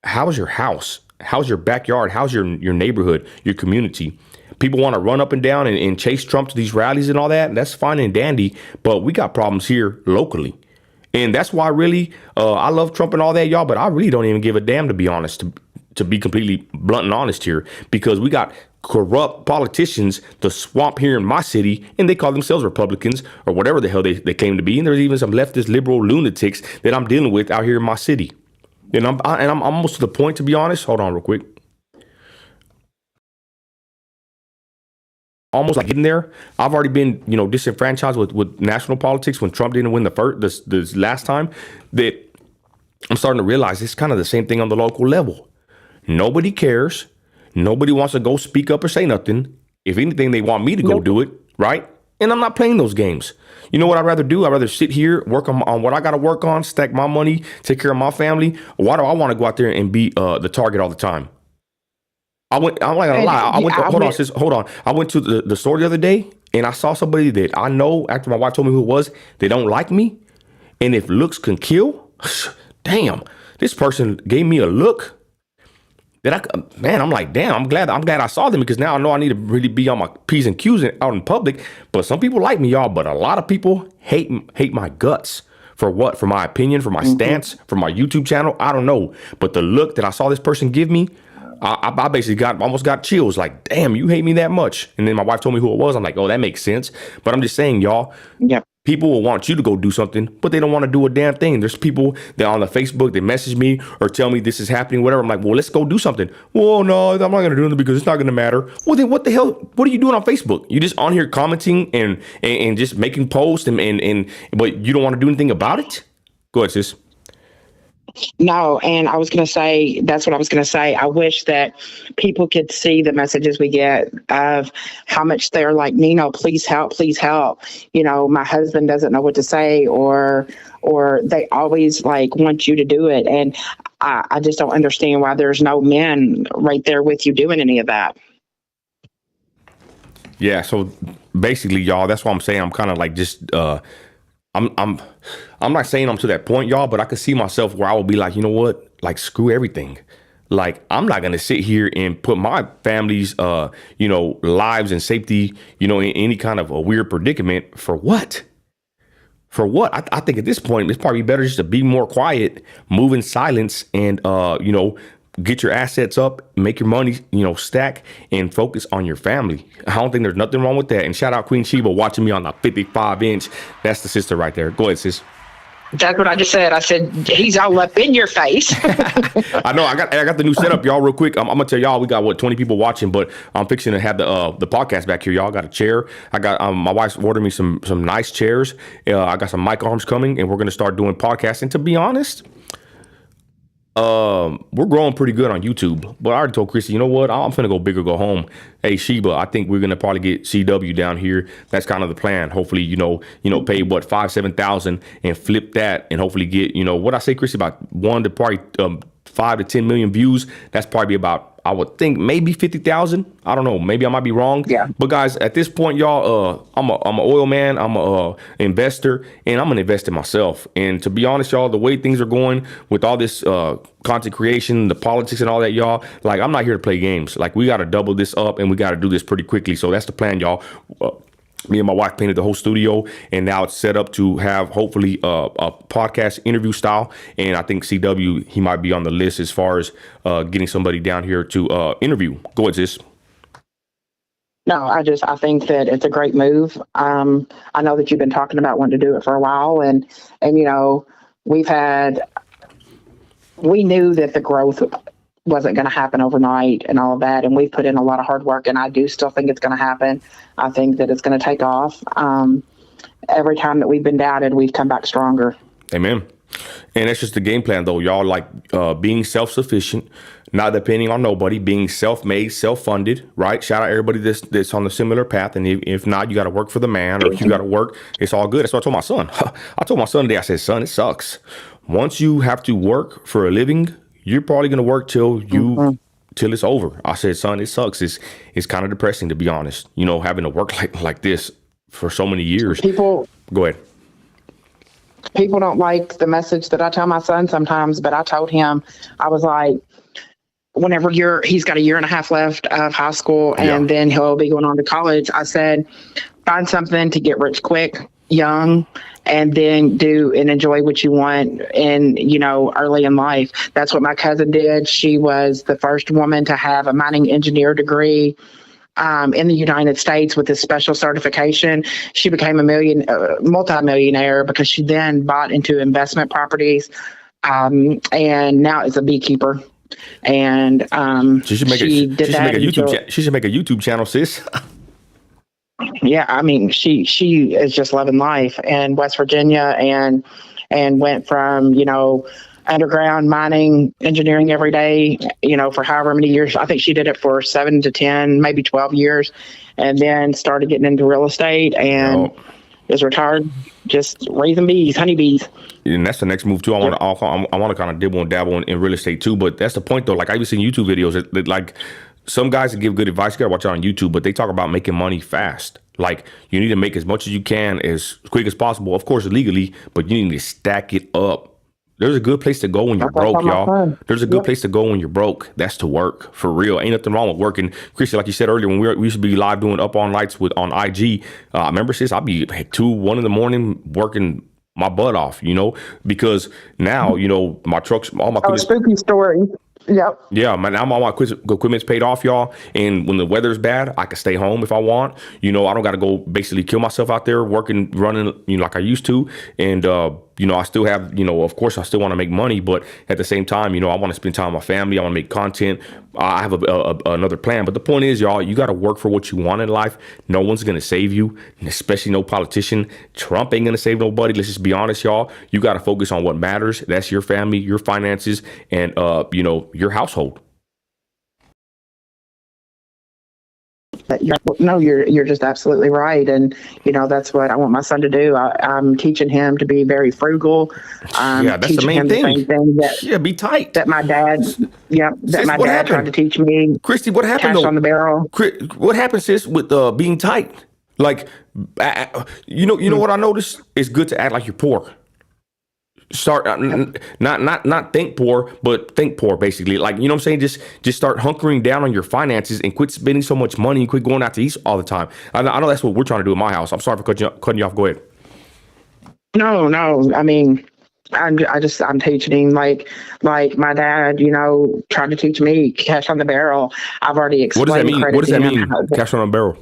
Speaker 1: How's your house? How's your backyard? How's your neighborhood, your community? People want to run up and down and chase Trump to these rallies and all that. That's fine and dandy, but we got problems here locally. And that's why really I love Trump and all that, y'all, but I really don't even give a damn, to be honest, to be completely blunt and honest here, because we got corrupt politicians to swamp here in my city, and they call themselves Republicans or whatever the hell they claim to be. And there's even some leftist liberal lunatics that I'm dealing with out here in my city. And I'm almost to the point, to be honest. Hold on real quick. Almost like getting there. I've already been, disenfranchised with national politics when Trump didn't win this last time, that I'm starting to realize it's kind of the same thing on the local level. Nobody cares. Nobody wants to go speak up or say nothing. If anything, they want me to go do it, right? And I'm not playing those games. You know what I'd rather do? I'd rather sit here, work on what I got to work on, stack my money, take care of my family. Why do I want to go out there and be the target all the time? I'm not gonna lie. Hold on. I went to the store the other day and I saw somebody that I know, after my wife told me who it was, they don't like me. And if looks can kill, damn, this person gave me a look that I'm like, damn, I'm glad I saw them, because now I know I need to really be on my P's and Q's out in public. But some people like me, y'all, but a lot of people hate my guts. For what? For my opinion, for my stance, for my YouTube channel? I don't know. But the look that I saw this person give me, I basically almost got chills. Like, damn, you hate me that much? And then my wife told me who it was. I'm like, oh, that makes sense. But I'm just saying, y'all, people will want you to go do something, but they don't want to do a damn thing. There's people that on the Facebook, they message me or tell me this is happening, whatever. I'm like, well, let's go do something. Well, no, I'm not going to do it because it's not going to matter. Well, then what the hell? What are you doing on Facebook? You just on here commenting and just making posts but you don't want to do anything about it? Go ahead, sis.
Speaker 2: No, and I was going to say, that's what I was going to say. I wish that people could see the messages we get of how much they're like, Nino, please help, please help. My husband doesn't know what to say, or they always like want you to do it. And I just don't understand why there's no men right there with you doing any of that.
Speaker 1: Yeah. So basically, y'all, that's what I'm saying. I'm kind of like just, I'm not saying I'm to that point, y'all, but I can see myself where I will be like, you know what? Like, screw everything. Like, I'm not going to sit here and put my family's, lives and safety, in any kind of a weird predicament. For what? For what? I think at this point, it's probably better just to be more quiet, move in silence, and, get your assets up, make your money, stack, and focus on your family. I don't think there's nothing wrong with that. And shout out Queen Sheba watching me on the 55-inch. That's the sister right there. Go ahead, sis.
Speaker 2: That's what I just said. I said, he's all up in your face.
Speaker 1: I know. I got the new setup, y'all, real quick. I'm going to tell y'all, we got 20 people watching, but I'm fixing to have the podcast back here, y'all. Got a chair. I got my wife's ordered me some nice chairs. I got some mic arms coming, and we're going to start doing podcasts. And to be honest, we're growing pretty good on YouTube, but I already told Chrissy, you know what? I'm finna go big or go home. Hey, Sheba, I think we're gonna probably get CW down here. That's kind of the plan. Hopefully, pay what, 5,000-7,000 and flip that, and hopefully get, what I say, Chrissy, about 1 to probably 5 to 10 million views. That's probably about, I would think, maybe 50,000. I don't know. Maybe I might be wrong.
Speaker 2: Yeah.
Speaker 1: But guys, at this point, y'all, I'm an oil man. I'm a investor, and I'm gonna invest in myself. And to be honest, y'all, the way things are going with all this content creation, the politics and all that, y'all, like, I'm not here to play games. Like, we got to double this up, and we got to do this pretty quickly. So that's the plan, y'all. Me and my wife painted the whole studio, and now it's set up to have hopefully a podcast interview style. And I think CW, he might be on the list as far as getting somebody down here to interview. Go ahead, sis.
Speaker 2: No, I think that it's a great move. I know that you've been talking about wanting to do it for a while, and we knew that the growth wasn't going to happen overnight and all of that. And we've put in a lot of hard work, and I do still think it's going to happen. I think that it's going to take off. Every time that we've been doubted, we've come back stronger.
Speaker 1: Amen. And that's just the game plan, though, y'all. Like, being self-sufficient, not depending on nobody, being self-made, self-funded, right? Shout out everybody that's on the similar path. And if not, you got to work for the man, or if you got to work, it's all good. That's what I told my son. I told my son today, I said, son, it sucks. Once you have to work for a living, you're probably going to work till you till it's over. I said, son, it sucks. It's kind of depressing, to be honest. You know, having to work like this for so many years.
Speaker 2: People
Speaker 1: Go ahead.
Speaker 2: people don't like the message that I tell my son sometimes, but I told him, I was like, whenever he's got a year and a half left of high school and then he'll be going on to college. I said, find something to get rich quick, young, and then do and enjoy what you want in, early in life. That's what my cousin did. She was the first woman to have a mining engineer degree in the United States with this special certification. She became a multi-millionaire because she then bought into investment properties, and now is a beekeeper. And
Speaker 1: she should make a YouTube channel, sis.
Speaker 2: Yeah, I mean, she is just loving life in West Virginia, and went from underground mining engineering every day, for however many years. I think she did it for 7 to 10, maybe 12 years, and then started getting into real estate and is retired, just raising bees, honeybees.
Speaker 1: And that's the next move too. I want to kind of dibble and dabble in real estate too. But that's the point though. Like I've seen YouTube videos that like some guys that give good advice. You gotta watch out on YouTube, but they talk about making money fast. Like you need to make as much as you can as quick as possible. Of course, legally, but you need to stack it up. There's a good place to go when you're broke, y'all. There's a good place to go when you're broke. That's to work, for real. Ain't nothing wrong with working. Christy, like you said earlier, when we used to be live doing Up On Lights on IG, remember, sis, I'd be 2, 1 in the morning working my butt off, because now, my trucks, all my
Speaker 2: spooky story. Yep.
Speaker 1: Yeah, man. Now all my equipment's paid off, y'all. And when the weather's bad, I can stay home if I want. I don't got to go basically kill myself out there running, like I used to. And, I still have, of course, I still want to make money. But at the same time, I want to spend time with my family. I want to make content. I have another plan. But the point is, y'all, you got to work for what you want in life. No one's going to save you, especially no politician. Trump ain't going to save nobody. Let's just be honest, y'all. You got to focus on what matters. That's your family, your finances, and, your household.
Speaker 2: You're just absolutely right, and that's what I want my son to do. I'm teaching him to be very frugal.
Speaker 1: That's the main thing. Be tight.
Speaker 2: That my dad,
Speaker 1: Sis,
Speaker 2: my dad tried to teach me.
Speaker 1: Christy, what happened?
Speaker 2: Cash on the barrel.
Speaker 1: What happened, sis, with being tight? Like, what I noticed? It's good to act like you're poor. Start not think poor, but think poor, basically. Like, you know what I'm saying? Just start hunkering down on your finances and quit spending so much money and quit going out to eat all the time. I know that's what we're trying to do in my house. I'm sorry for cutting you off. Go ahead.
Speaker 2: No. I mean, I'm teaching him like my dad, tried to teach me cash on the barrel. I've already explained.
Speaker 1: What does that mean? Cash on the barrel.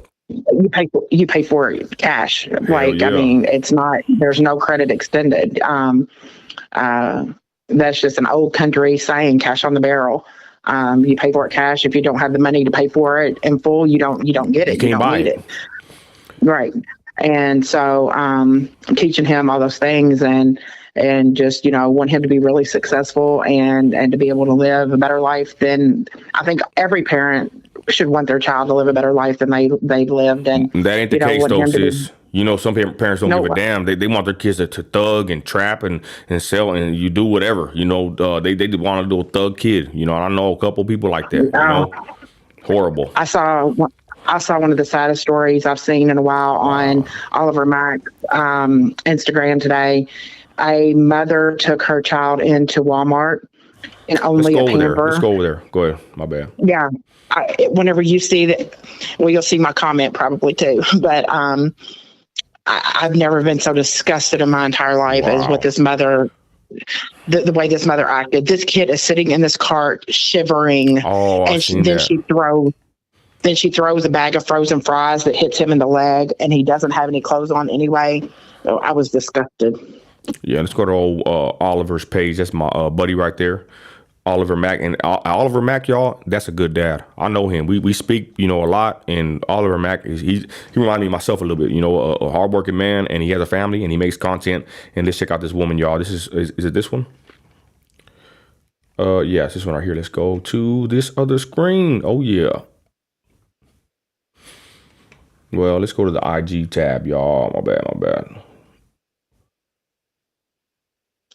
Speaker 2: You pay for it cash. Like,
Speaker 1: yeah.
Speaker 2: I mean, it's not. There's no credit extended. That's just an old country saying, cash on the barrel. You pay for it cash. If you don't have the money to pay for it in full, you don't get it. You don't need it. Right. And so I'm teaching him all those things and just, want him to be really successful and to be able to live a better life than I think every parent should want their child to live a better life than they lived. And
Speaker 1: that ain't the case though, sis. Some parents don't give a damn. They want their kids to thug and trap and sell and you do whatever. They want to do a thug kid. And I know a couple people like that. Horrible.
Speaker 2: I saw one of the saddest stories I've seen in a while on Oliver Mack's Instagram today. A mother took her child into Walmart and only a pamper.
Speaker 1: Let's go over there. Go ahead. My bad.
Speaker 2: Yeah. Whenever you see that, you'll see my comment probably too. But I've never been so disgusted in my entire life as what this mother, the way this mother acted. This kid is sitting in this cart shivering, then she throws a bag of frozen fries that hits him in the leg, and he doesn't have any clothes on anyway. So I was disgusted.
Speaker 1: Yeah, let's go to old Oliver's page. That's my buddy right there. Oliver Mack. And Oliver Mack, y'all, that's a good dad. I know him. We speak, a lot. And Oliver Mack, he reminded me of myself a little bit, a hardworking man, and he has a family, and he makes content. And let's check out this woman, y'all. This is it this one? Yes, this one right here. Let's go to this other screen. Oh, yeah. Well, let's go to the IG tab, y'all. My bad.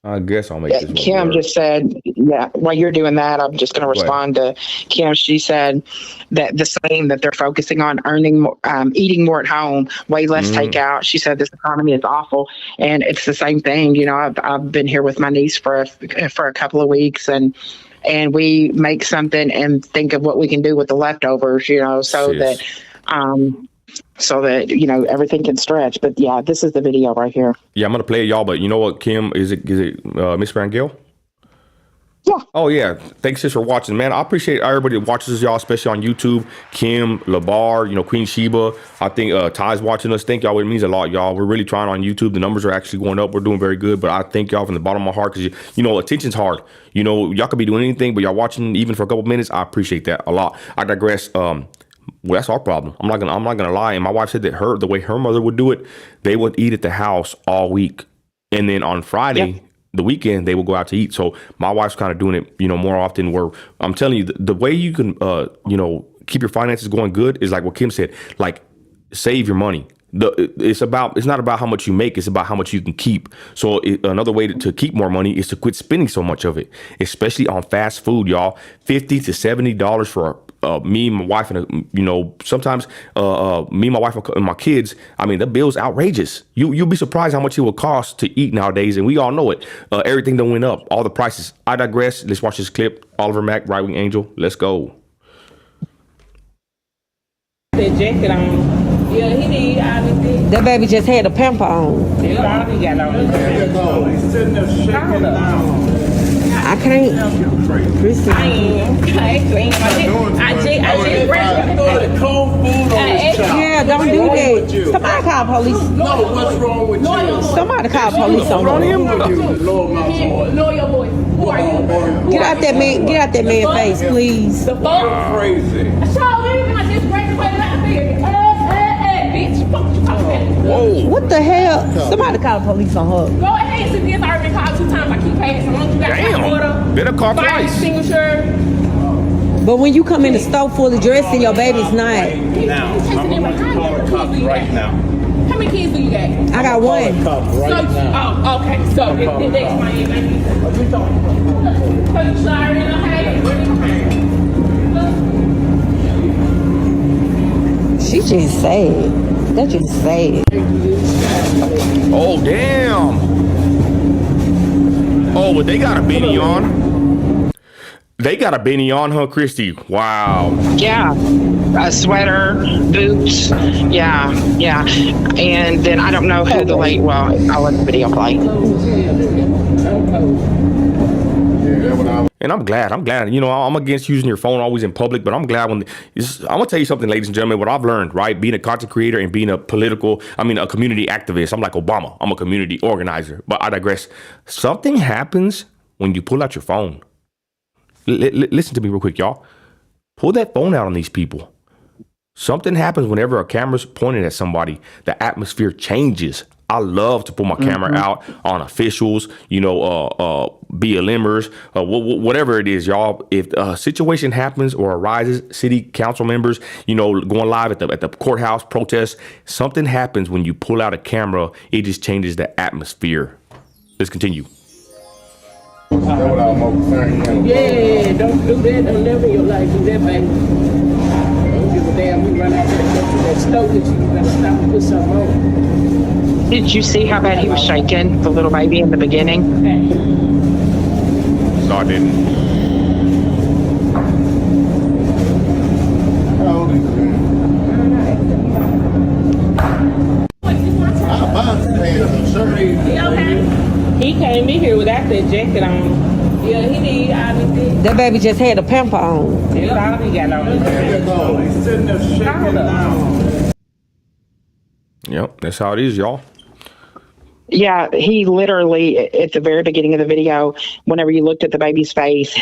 Speaker 1: I guess I'll make this one
Speaker 2: Kim
Speaker 1: work.
Speaker 2: just said, yeah, while you're doing that, I'm just going to respond to Kim. She said that the same, that they're focusing on earning more, eating more at home, way less takeout. She said this economy is awful. And it's the same thing. You know, I've been here with my niece for a couple of weeks, and we make something and think of what we can do with the leftovers, you know, so that you know, everything can stretch. But yeah, this is the video right here.
Speaker 1: Yeah, I'm gonna play it, y'all. But you know what, Kim? Is it Miss Rangel?
Speaker 2: Yeah.
Speaker 1: Oh yeah. Thanks, sis, for watching, man. I appreciate everybody that watches us, y'all, especially on YouTube. Kim, Labar, you know, Queen Sheba. I think Ty's watching us. Thank y'all. It means a lot, y'all. We're really trying on YouTube. The numbers are actually going up. We're doing very good. But I thank y'all from the bottom of my heart, because you know, attention's hard. You know, y'all could be doing anything, but y'all watching even for a couple minutes. I appreciate that a lot. I digress. Well, that's our problem. I'm not gonna lie. And my wife said that the way her mother would do it, they would eat at the house all week, and then on Friday, the weekend, they will go out to eat. So my wife's kind of doing it, you know, more often. Where I'm telling you, the way you can, you know, keep your finances going good is like what Kim said, like save your money. It's not about how much you make, it's about how much you can keep. So another way to keep more money is to quit spending so much of it, especially on fast food, y'all. $50 to $70 for me, my wife, and you know, sometimes me, my wife, and my kids. I mean, the bill's outrageous. You'll be surprised how much it will cost to eat nowadays, and we all know it. Everything done went up, all the prices. I digress. Let's watch this clip. Oliver Mack, Right Wing Angel. Let's go.
Speaker 8: That jacket on. Yeah, he need all this thing.
Speaker 9: That baby just had a pamper on.
Speaker 8: That's all he got on. There you go. He's sitting there shaking down.
Speaker 9: I can't. Christy.
Speaker 8: I am. I just graduated. Cold food on his child.
Speaker 9: Yeah, don't do that. Somebody call police.
Speaker 8: No, what's wrong with you?
Speaker 9: Somebody call police on him.
Speaker 8: Lower your voice. Who are you?
Speaker 9: Get out that man face, please.
Speaker 8: The fuck? Crazy. I just graduated out here. Bitch. Fuck you talking about.
Speaker 1: Whoa.
Speaker 9: What the hell? Somebody call police on her.
Speaker 8: Go ahead, since this already called 2 times. I keep passing. You got
Speaker 1: Damn. Better call
Speaker 8: fire
Speaker 1: twice.
Speaker 8: extinguisher.
Speaker 9: But when you come in the store full of dress and your baby's not.
Speaker 8: Now, I'm about to call the cops right now. How many kids do you got?
Speaker 9: I got one.
Speaker 8: Oh, okay. So that's my baby. What you talking about? So you sorry,
Speaker 9: She just sad. That just sad.
Speaker 1: Oh damn. Oh, but they got a beanie on. They got a beanie on, huh, Christy? Wow.
Speaker 2: Yeah, a sweater, boots. Yeah. And then I don't know who the late. Well, I'll let the video play.
Speaker 1: And I'm glad. You know, I'm against using your phone always in public, but I'm glad I'm gonna tell you something, ladies and gentlemen, what I've learned, right? Being a content creator and being a community activist. I'm like Obama. I'm a community organizer. But I digress. Something happens when you pull out your phone. Listen to me real quick, y'all. Pull that phone out on these people. Something happens whenever a camera's pointed at somebody. The atmosphere changes. I love to pull my camera out on officials, you know, BLMers, whatever it is, y'all. If a situation happens or arises, city council members, you know, going live at the courthouse protests, something happens when you pull out a camera. It just changes the atmosphere. Let's continue.
Speaker 8: Yeah, don't do that. Don't never in your life do that, baby. Don't give a damn. We run out there and go to that stove that you gotta stop and put something on.
Speaker 2: Did you see how bad he was shaking, the little baby, in the beginning?
Speaker 1: No, I didn't.
Speaker 8: How old is he? He came in here without that jacket on. Yeah, he need all this thing.
Speaker 9: That baby just had a pamper on.
Speaker 8: That's all he got on. There you go. He's sitting there shaking down.
Speaker 1: Yep, that's how it is, y'all.
Speaker 2: Yeah, he literally, at the very beginning of the video, whenever you looked at the baby's face,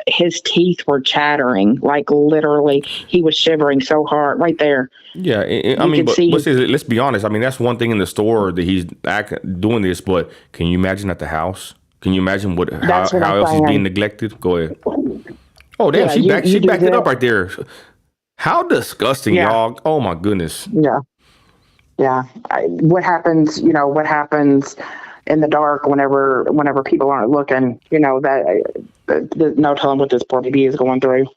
Speaker 2: his teeth were chattering. Like, literally, he was shivering so hard right there.
Speaker 1: Yeah, I mean, but let's be honest. I mean, that's one thing in the store that he's doing this, but can you imagine at the house? Can you imagine how else he's being neglected? Go ahead. Oh, damn,
Speaker 2: yeah,
Speaker 1: she backed it up right there. How disgusting, y'all. Oh, my goodness.
Speaker 2: Yeah. Yeah. What happens, in the dark whenever people aren't looking. No telling what this poor baby is going through.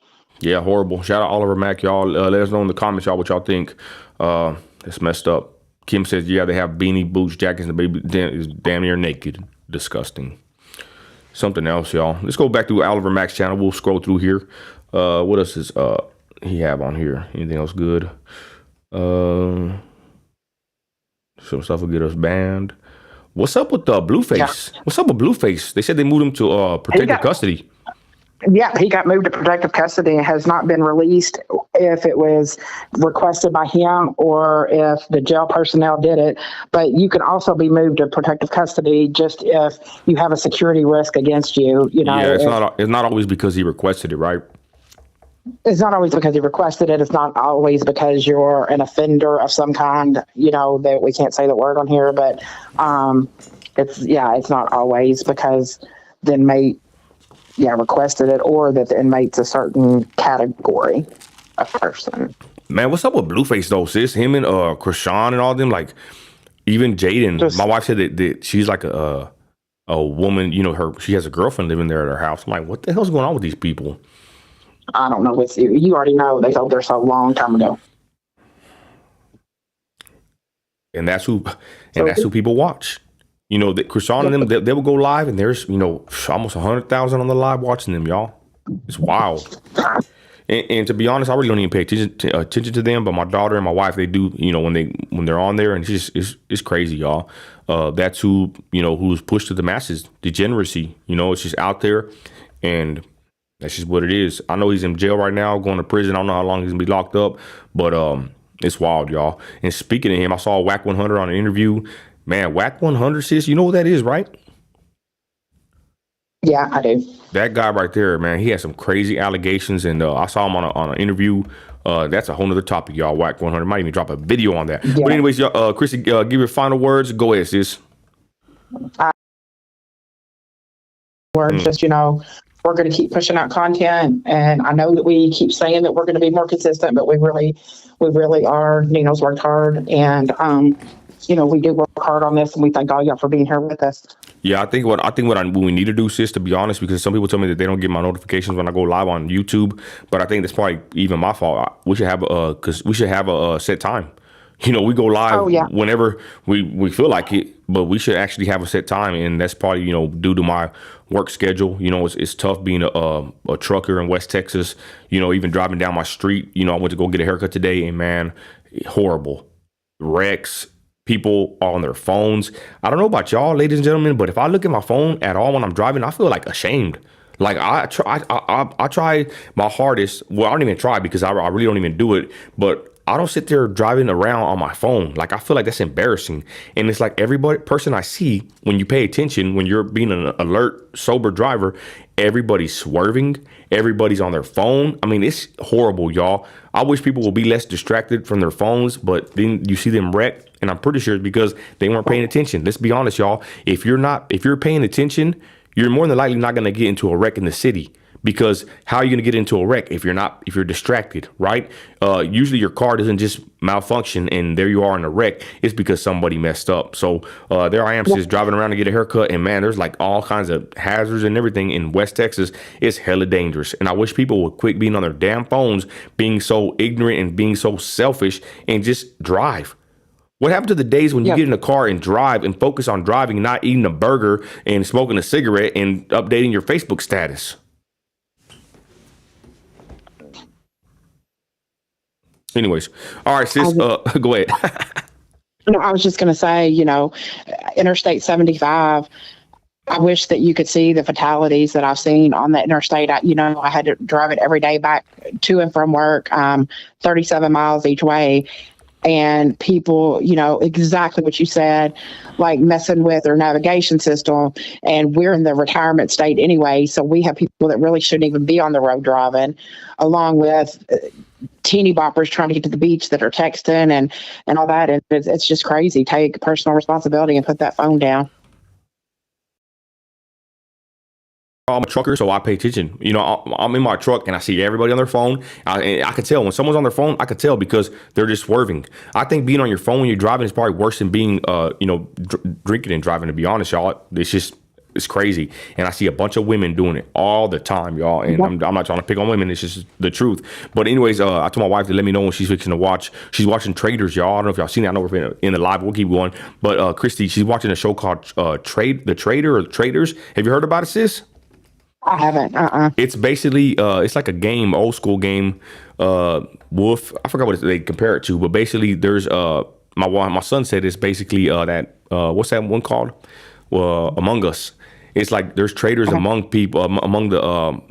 Speaker 1: Yeah, horrible. Shout out Oliver Mack, y'all. Let us know in the comments, y'all, what y'all think. It's messed up. Kim says, yeah, they have beanie, boots, jackets, and the baby is damn near naked. Disgusting. Something else, y'all. Let's go back to Oliver Mack's channel. We'll scroll through here. What else is he have on here? Anything else good? Some stuff will get us banned. What's up with Blueface? Yeah. What's up with Blueface? They said they moved him to protective custody.
Speaker 2: Yeah, he got moved to protective custody and has not been released if it was requested by him or if the jail personnel did it. But you can also be moved to protective custody just if you have a security risk against you.
Speaker 1: Yeah, it's not always because he requested it, right?
Speaker 2: It's not always because he requested it. It's not always because you're an offender of some kind. That we can't say the word on here, but it's not always because the inmate requested it or that the inmate's a certain category of person.
Speaker 1: Man, what's up with Blueface though, sis? Him and Krishan and all them, like even Jaden. My wife said that she's like a woman, she has a girlfriend living there at her house. I'm like, what the hell's going on with these people?
Speaker 2: I don't know. You already know they sold their soul a long time ago.
Speaker 1: And that's who people watch. That Krishan and them, they will go live, and there's, almost 100,000 on the live watching them, y'all. It's wild. And to be honest, I really don't even pay attention to them. But my daughter and my wife, they do, when they're on there, and it's crazy, y'all. That's who, who's pushed to the masses. Degeneracy, it's just out there, and that's just what it is. I know he's in jail right now, going to prison. I don't know how long he's gonna be locked up, but it's wild, y'all. And speaking of him, I saw Whack 100 on an interview. Man, Whack 100, sis, you know what that is, right?
Speaker 2: Yeah, I do.
Speaker 1: That guy right there, man, he had some crazy allegations, and I saw him on an interview. That's a whole nother topic, y'all. Whack 100 might even drop a video on that. Yeah. But anyways, y'all, Chrissy, give your final words. Go ahead, sis.
Speaker 2: Just, we're going to keep pushing out content, and I know that we keep saying that we're going to be more consistent, but we really are. Nino's worked hard, and we do work hard on this, and we thank all y'all for being here with us.
Speaker 1: Yeah, I think what we need to do, sis, to be honest, because some people tell me that they don't get my notifications when I go live on YouTube, but I think that's probably even my fault. We should have a set time. We go live whenever we feel like it, but we should actually have a set time, and that's probably due to my work schedule. It's tough being a trucker in West Texas. Even driving down my street. I went to go get a haircut today, and man, horrible wrecks. People are on their phones. I don't know about y'all, ladies and gentlemen, but if I look at my phone at all when I'm driving, I feel like ashamed. Like I try my hardest. Well, I don't even try because I really don't even do it, but I don't sit there driving around on my phone. Like, I feel like that's embarrassing. And it's like person I see, when you pay attention, when you're being an alert, sober driver, everybody's swerving. Everybody's on their phone. I mean, it's horrible, y'all. I wish people will be less distracted from their phones, but then you see them wreck. And I'm pretty sure it's because they weren't paying attention. Let's be honest, y'all. If you're paying attention, you're more than likely not going to get into a wreck in the city. Because how are you going to get into a wreck if you're distracted, right? Usually your car doesn't just malfunction and there you are in a wreck. It's because somebody messed up. So there I am, just driving around to get a haircut, and man, there's like all kinds of hazards and everything in West Texas. It's hella dangerous. And I wish people would quit being on their damn phones, being so ignorant and being so selfish, and just drive. What happened to the days when you get in a car and drive and focus on driving, not eating a burger and smoking a cigarette and updating your Facebook status? Anyways, all right, sis, go ahead.
Speaker 2: I was just going to say, Interstate 75, I wish that you could see the fatalities that I've seen on that interstate. I had to drive it every day back to and from work, 37 miles each way. And people, exactly what you said, like messing with their navigation system. And we're in the retirement state anyway. So we have people that really shouldn't even be on the road driving, along with teeny boppers trying to get to the beach that are texting and all that. And it's just crazy. Take personal responsibility and put that phone down.
Speaker 1: I'm a trucker, so I pay attention. You know, I'm in my truck and I see everybody on their phone. And I can tell when someone's on their phone. I can tell because they're just swerving. I think being on your phone when you're driving is probably worse than being, drinking and driving. To be honest, y'all, it's crazy. And I see a bunch of women doing it all the time, y'all. And I'm not trying to pick on women. It's just the truth. But anyways, I told my wife to let me know when she's fixing to watch. She's watching Traders, y'all. I don't know if y'all seen it. I know we're in the live. We'll keep going. But Christy, she's watching a show called The Trader or Traders. Have you heard about it, sis?
Speaker 2: I haven't.
Speaker 1: It's basically it's like a game, old school game. Wolf. I forgot what they compare it to, but basically there's my son said it's basically that what's that one called? Among Us. It's like there's traders among people, among the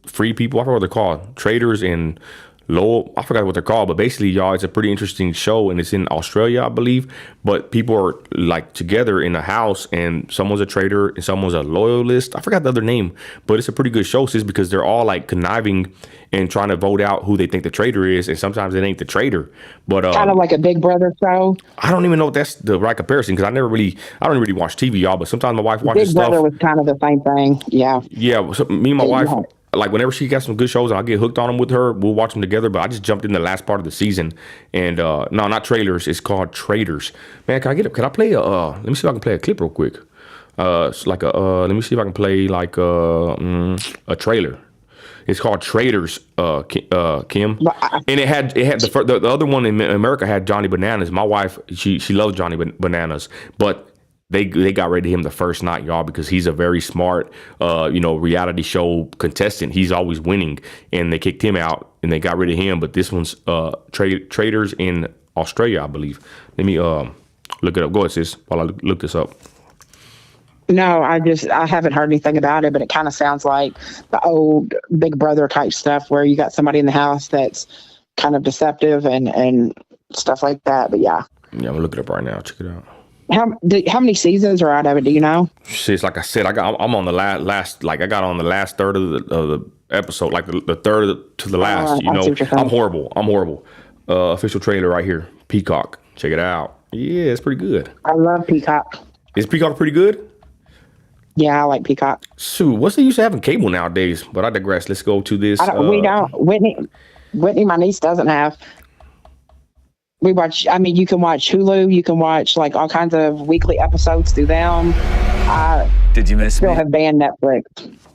Speaker 1: free people. I forgot what they're called. Traders and low. I forgot what they're called, but basically, y'all, it's a pretty interesting show, and it's in Australia, I believe. But people are like together in a house, and someone's a trader and someone's a loyalist. I forgot the other name, but it's a pretty good show, sis, because they're all like conniving and trying to vote out who they think the trader is, and sometimes it ain't the trader. But
Speaker 2: kind of like a Big Brother show.
Speaker 1: I don't even know if that's the right comparison because I don't really watch TV, y'all. But sometimes my wife watches
Speaker 2: Big Brother
Speaker 1: stuff.
Speaker 2: was kind of the same thing. Yeah.
Speaker 1: Yeah. So me and my wife, like whenever she got some good shows, I get hooked on them with her. We'll watch them together. But I just jumped in the last part of the season, and no, not trailers. It's called Traders. Man, can I play let me see if I can play a clip real quick. It's like let me see if I can play like a trailer. It's called Traders, Kim, and it had the other one in America had Johnny Bananas. My wife, she loves Johnny Bananas, but they got rid of him the first night, y'all, because he's a very smart, reality show contestant. He's always winning, and they kicked him out and they got rid of him. But this one's Traders in Australia, I believe. Let me look it up. Go ahead, sis, while I look this up.
Speaker 2: No, I haven't heard anything about it, but it kind of sounds like the old Big Brother type stuff where you got somebody in the house that's kind of deceptive and stuff like that. But yeah.
Speaker 1: Yeah, I'm gonna look it up right now. Check it out.
Speaker 2: How many seasons are out of it? Do you know?
Speaker 1: Sis, like I said, I'm on the last. Like I got on the last third of the episode, like the third to the last. I'm horrible. Official trailer right here. Peacock. Check it out. Yeah, it's pretty good.
Speaker 2: I love Peacock.
Speaker 1: Is Peacock pretty good?
Speaker 2: Yeah, I like Peacock.
Speaker 1: Sue, what's the use of having cable nowadays? But I digress. Let's go to this.
Speaker 2: We don't. Whitney, my niece doesn't have. We watch. I mean, you can watch Hulu. You can watch like all kinds of weekly episodes through them.
Speaker 10: Did you miss me?
Speaker 2: Still have banned Netflix.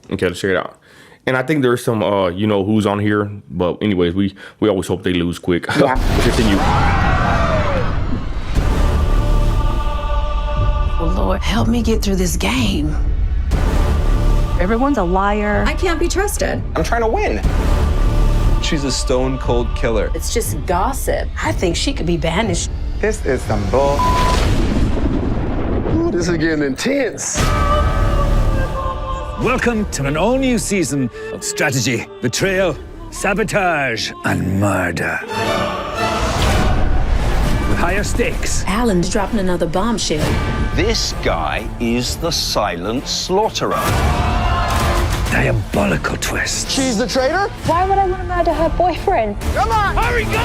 Speaker 1: Okay, let's check it out. And I think there's some, who's on here. But anyways, we always hope they lose quick.
Speaker 2: Yeah.
Speaker 1: Let's continue.
Speaker 11: Oh, Lord, help me get through this game.
Speaker 12: Everyone's a liar.
Speaker 3: I can't be trusted.
Speaker 13: I'm trying to win.
Speaker 10: She's a stone cold killer.
Speaker 11: It's just gossip. I think she could be banished.
Speaker 13: This is some bull. Ooh, this is getting intense.
Speaker 14: Welcome to an all-new season of strategy, betrayal, sabotage, and murder. With higher stakes.
Speaker 11: Alan's dropping another bombshell.
Speaker 15: This guy is the silent slaughterer.
Speaker 14: Diabolical twist.
Speaker 13: She's the traitor?
Speaker 12: Why would I want to murder her boyfriend?
Speaker 13: Come on!
Speaker 14: Hurry, go!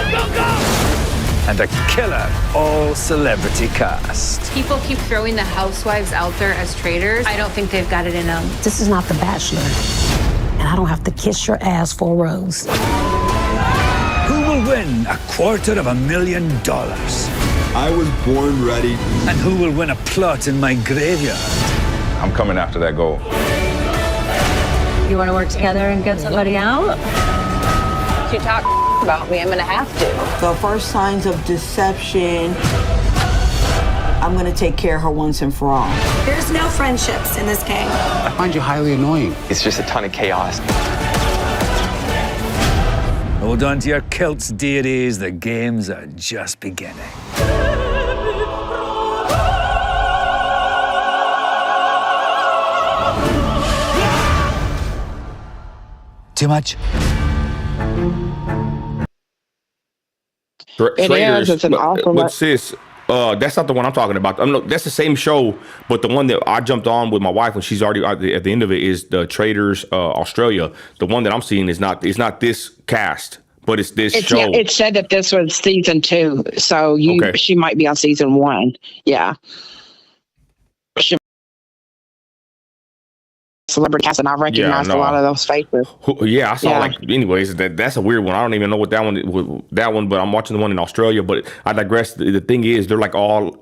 Speaker 14: And a killer all-celebrity cast.
Speaker 16: People keep throwing the housewives out there as traitors. I don't think they've got it in them.
Speaker 11: This is not The Bachelor. And I don't have to kiss your ass for a rose.
Speaker 14: Who will win $250,000?
Speaker 17: I was born ready.
Speaker 14: And who will win a plot in my graveyard?
Speaker 10: I'm coming after that goal.
Speaker 12: You want to work together and get somebody out?
Speaker 16: She talked about me. I'm going to have to.
Speaker 18: The first signs of deception, I'm going to take care of her once and for all.
Speaker 12: There's no friendships in this game.
Speaker 13: I find you highly annoying.
Speaker 15: It's just a ton of chaos.
Speaker 14: Hold on to your kilts, deities. The games are just beginning. Too much?
Speaker 1: Traders,
Speaker 2: it's an awful
Speaker 1: but sis, that's not the one I'm talking about. That's the same show, but the one that I jumped on with my wife when she's already at the end of it is the Traders Australia. The one that I'm seeing is not this cast, but it's this show.
Speaker 2: Yeah, it said that this was season 2, so she might be on season 1. Yeah. celebrity cast, and I recognized a lot of those faces.
Speaker 1: Yeah, I saw anyways, that's a weird one. I don't even know what that one, but I'm watching the one in Australia, but I digress. The thing is, they're like all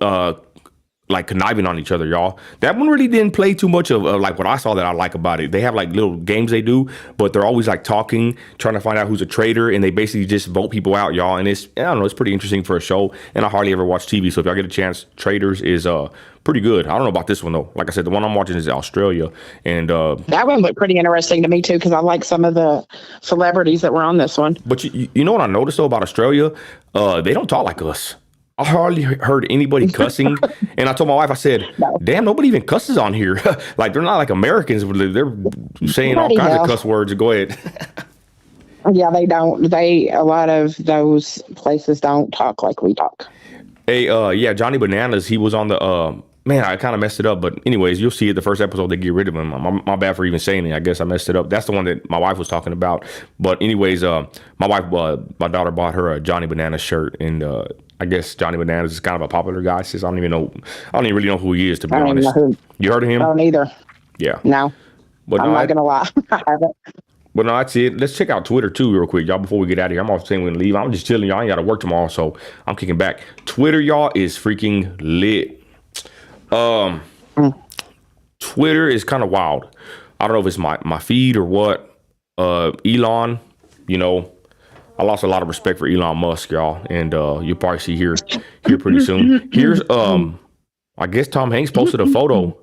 Speaker 1: like conniving on each other, y'all. That one really didn't play too much of like what I saw that I like about it. They have like little games they do, but they're always like talking, trying to find out who's a traitor, and they basically just vote people out, y'all. And it's, I don't know, it's pretty interesting for a show, and I hardly ever watch TV, so if y'all get a chance, Traitors is pretty good. I don't know about this one though. Like I said, the one I'm watching is Australia, and
Speaker 2: that one looked pretty interesting to me too, because I like some of the celebrities that were on this one.
Speaker 1: But you know what I noticed though about Australia? They don't talk like us. I hardly heard anybody cussing, and I told my wife, I said, damn, nobody even cusses on here. Like, they're not like Americans. They're saying all kinds of cuss words. Go ahead.
Speaker 2: Yeah, they don't. A lot of those places don't talk like we talk.
Speaker 1: Hey, yeah, Johnny Bananas, he was on the, man, I kind of messed it up, but anyways, you'll see it the first episode, they get rid of him. My bad for even saying it. I guess I messed it up. That's the one that my wife was talking about. But anyways, my daughter bought her a Johnny Bananas shirt, and I guess Johnny Bananas is kind of a popular guy. Since I don't even really know who he is, to be honest. You heard of him?
Speaker 2: I don't either.
Speaker 1: Yeah.
Speaker 2: No.
Speaker 1: But
Speaker 2: I'm not gonna lie. I haven't.
Speaker 1: But no, that's it. Let's check out Twitter too real quick, y'all, before we get out of here. I'm off saying we're gonna leave. I'm just chilling, y'all. I ain't gotta work tomorrow, so I'm kicking back. Twitter, y'all, is freaking lit. Twitter is kind of wild. I don't know if it's my feed or what. Elon, you know, I lost a lot of respect for Elon Musk, y'all, and you'll probably see here pretty soon. Here's I guess Tom Hanks posted a photo.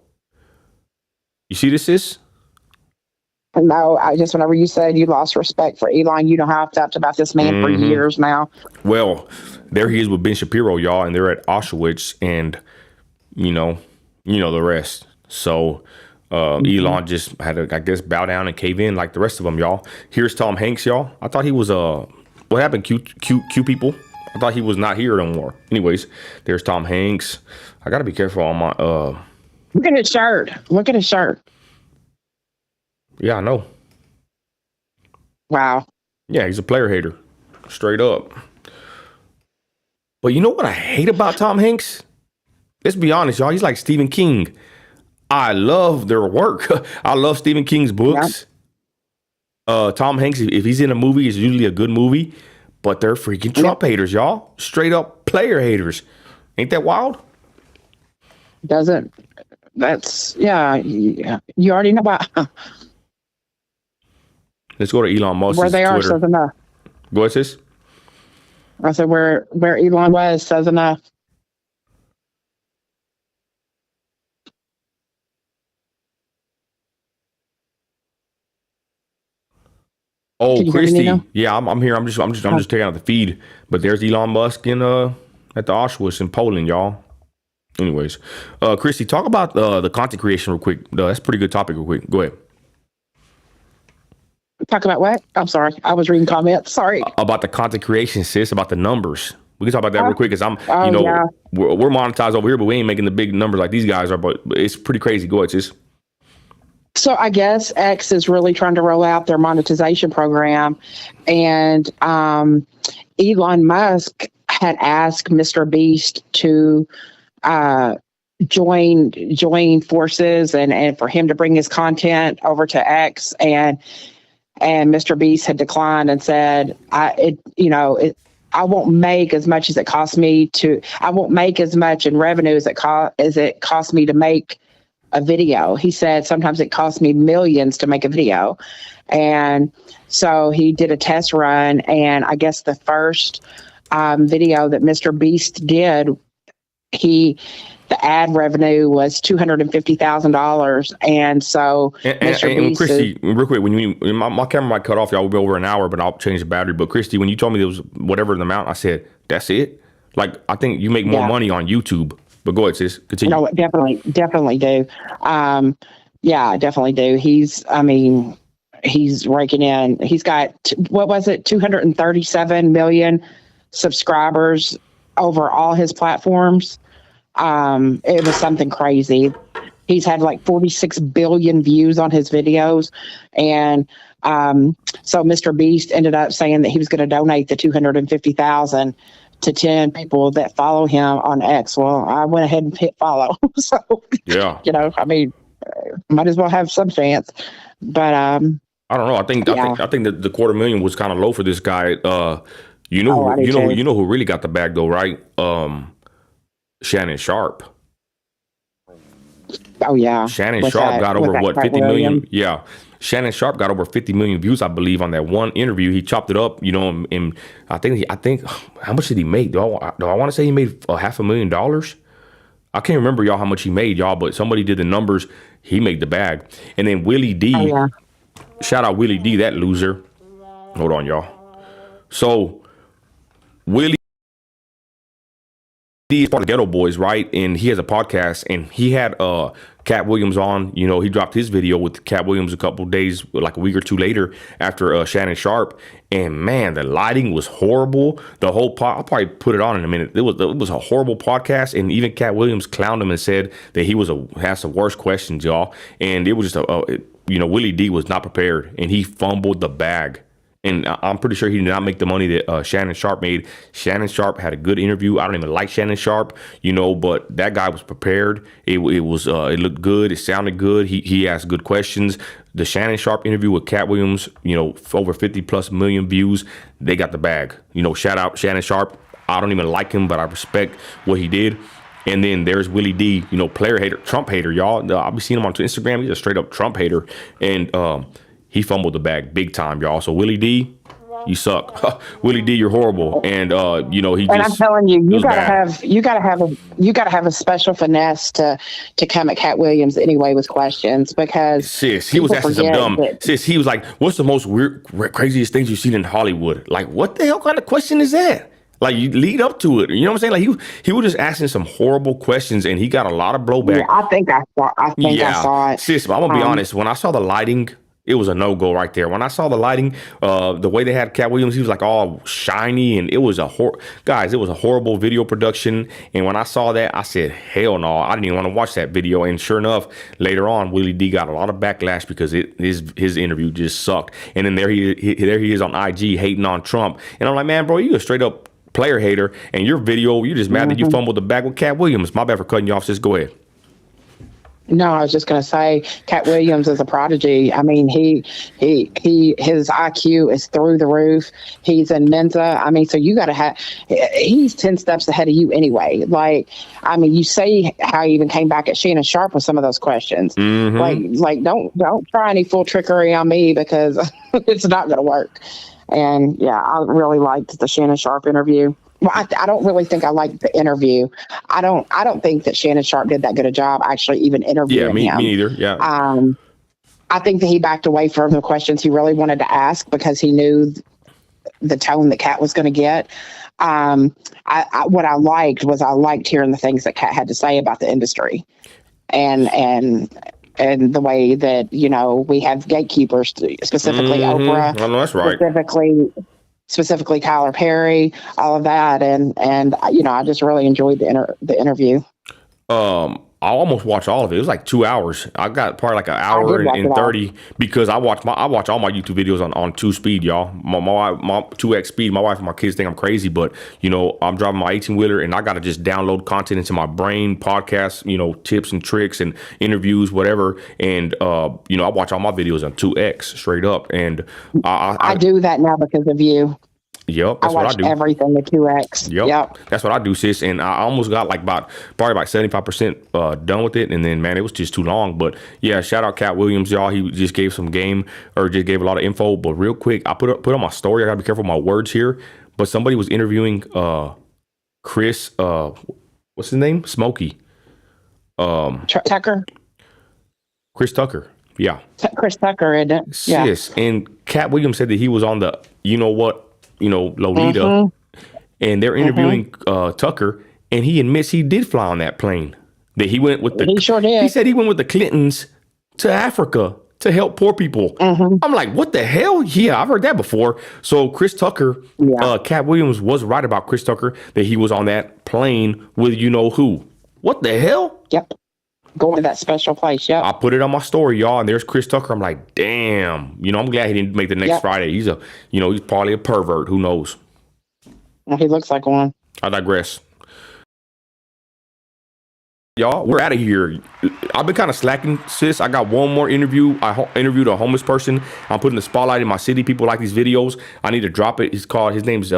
Speaker 1: You see this, sis?
Speaker 2: No, I just, whenever you said you lost respect for Elon, you know how I've talked about this man for years now.
Speaker 1: Well, there he is with Ben Shapiro, y'all, and they're at Auschwitz, and you know the rest. So Elon just had to, I guess, bow down and cave in like the rest of them, y'all. Here's Tom Hanks, y'all. I thought he was what happened, Q people? I thought he was not here no more. Anyways, there's Tom Hanks. I gotta be careful on my
Speaker 2: Look at his shirt. Look at his shirt.
Speaker 1: Yeah, I know.
Speaker 2: Wow.
Speaker 1: Yeah, he's a player hater. Straight up. But you know what I hate about Tom Hanks? Let's be honest, y'all. He's like Stephen King. I love their work. I love Stephen King's books. Yeah. Tom Hanks, if he's in a movie, it's usually a good movie. But they're freaking Trump haters, y'all. Straight up player haters. Ain't that wild?
Speaker 2: That's, yeah. You already know about...
Speaker 1: Let's go to Elon Musk's
Speaker 2: where they
Speaker 1: Twitter.
Speaker 2: are says enough.
Speaker 1: Go ahead, sis.
Speaker 2: I said where Elon was says enough.
Speaker 1: Oh, Christy. Yeah, I'm here. I'm just taking out the feed. But there's Elon Musk in at the Auschwitz in Poland, y'all. Anyways, Christy, talk about the content creation real quick. That's a pretty good topic real quick. Go ahead.
Speaker 2: Talk about what? I'm sorry. I was reading comments. Sorry.
Speaker 1: About the content creation, sis, about the numbers. We can talk about that real quick because
Speaker 2: yeah.
Speaker 1: we're monetized over here, but we ain't making the big numbers like these guys are. But it's pretty crazy. Go ahead, sis.
Speaker 2: So I guess X is really trying to roll out their monetization program. And Elon Musk had asked Mr. Beast to join forces and for him to bring his content over to X. And Mr. Beast had declined and said, I won't make as much as it costs me I won't make as much in revenue as it costs me to make a video. He said, sometimes it costs me millions to make a video. And so he did a test run. And I guess the first video that Mr. Beast did, the ad revenue was $250,000, and so Mr. Beast.
Speaker 1: Christy, real quick, when my camera might cut off, y'all will be over an hour, but I'll change the battery. But Christy, when you told me there was whatever the amount, I said that's it. Like I think you make more money on YouTube. But go ahead, sis. Continue.
Speaker 2: No, definitely do. Yeah, definitely do. He's raking in. He's got 237 million subscribers over all his platforms. It was something crazy. He's had like 46 billion views on his videos. And so Mr. Beast ended up saying that he was going to donate the 250,000 to 10 people that follow him on X. Well, I went ahead and hit follow. So,
Speaker 1: yeah,
Speaker 2: might as well have some chance. But
Speaker 1: I don't know. I think that the $250,000 was kind of low for this guy. You know who really got the bag though, right? Shannon Sharp.
Speaker 2: Oh yeah.
Speaker 1: Shannon Sharp got over 50 million. Yeah. Shannon Sharp got over 50 million views, I believe, on that one interview. He chopped it up, and I think how much did he make? Do I want to say he made $500,000? I can't remember, y'all, how much he made, y'all, but somebody did the numbers. He made the bag. And then Willie D, shout out Willie D, that loser. Hold on, y'all. So Willie D is part of Ghetto Boys, right? And he has a podcast, and he had Cat Williams on. He dropped his video with Cat Williams a couple days, like a week or two later after Shannon Sharp. And man, the lighting was horrible. The whole I'll probably put it on in a minute. It was a horrible podcast, and even Cat Williams clowned him and said that he has the worst questions, y'all. And it was just Willie D was not prepared, and he fumbled the bag. And I'm pretty sure he did not make the money that Shannon Sharp made. Shannon Sharp had a good interview. I don't even like Shannon Sharp, but that guy was prepared. It looked good. It sounded good. He asked good questions. The Shannon Sharp interview with Cat Williams, over 50+ million views. They got the bag. Shout out Shannon Sharp. I don't even like him, but I respect what he did. And then there's Willie D, player hater, Trump hater, y'all. I'll be seeing him on Instagram. He's a straight up Trump hater. And he fumbled the bag big time, y'all. So Willie D, you suck. Willie D, you're horrible. And he just.
Speaker 2: And I'm telling you, you gotta have a special finesse to come at Cat Williams anyway with questions, because
Speaker 1: sis, he was asking some dumb. Sis, he was like, "What's the most weird, craziest things you've seen in Hollywood?" Like, what the hell kind of question is that? Like, you lead up to it. You know what I'm saying? Like, he was just asking some horrible questions, and he got a lot of blowback.
Speaker 2: Yeah, I think I saw it.
Speaker 1: Sis, but I'm gonna be honest. When I saw the lighting, it was a no-go right there. When I saw the lighting, the way they had Cat Williams, he was like all shiny, and it was it was a horrible video production. And when I saw that, I said, hell no, I didn't even want to watch that video. And sure enough, later on, Willie D got a lot of backlash because his interview just sucked. And then there he is on IG hating on Trump. And I'm like, man, bro, you a straight up player hater, and your video, you're just mad that you fumbled the bag with Cat Williams. My bad for cutting you off, sis. Go ahead.
Speaker 2: No, I was just going to say, Cat Williams is a prodigy. I mean, his IQ is through the roof. He's in Mensa. I mean, so you got to he's 10 steps ahead of you anyway. Like, I mean, you say how he even came back at Shannon Sharp with some of those questions. Like, don't try any full trickery on me, because it's not going to work. And yeah, I really liked the Shannon Sharp interview. Well, I don't really think I liked the interview. I don't think that Shannon Sharp did that good a job actually even interviewing him.
Speaker 1: Me neither. Yeah.
Speaker 2: I think that he backed away from the questions he really wanted to ask because he knew the tone that Cat was going to get. What I liked hearing the things that Cat had to say about the industry, and the way that we have gatekeepers, specifically Oprah.
Speaker 1: I know that's right.
Speaker 2: Specifically Tyler Perry, all of that, and I just really enjoyed the interview.
Speaker 1: I almost watched all of it. It was like 2 hours. I got probably like an hour and 30 because I watch all my YouTube videos on 2 speed, y'all. My 2x speed. My wife and my kids think I'm crazy, but I'm driving my 18-wheeler and I got to just download content into my brain, podcasts, tips and tricks and interviews, whatever. And I watch all my videos on 2x straight up. And I do that now because of you. Yep, that's what I do. Everything to 2x. Yep, that's what I do, sis. And I almost got probably about 75% done with it. And then, man, it was just too long. But yeah, shout out Cat Williams, y'all. He just gave some game, or just gave a lot of info. But real quick, I put on my story. I gotta be careful with my words here. But somebody was interviewing Chris. What's his name? Smokey.
Speaker 2: Tucker. Chris Tucker.
Speaker 1: Yeah.
Speaker 2: Chris Tucker, isn't it?
Speaker 1: Sis. Yeah. And Cat Williams said that he was on the, Lolita, and they're interviewing Tucker, and he admits he did fly on that plane. That he went with he sure did. He said he went with the Clintons to Africa to help poor people. I'm like, what the hell? Yeah, I've heard that before. So Chris Tucker, Cat Williams was right about Chris Tucker, that he was on that plane with who. What the hell? Yep. Going to that special place, I put it on my story, y'all, and there's Chris Tucker. I'm like, damn. I'm glad he didn't make the next Friday. He's he's probably a pervert. Who knows? Well, he looks like one. I digress. y'all. We're out of here. I've been kind of slacking, sis. I got one more interview. I interviewed a homeless person. I'm putting the spotlight in my city. People like these videos. I need to drop it. His name's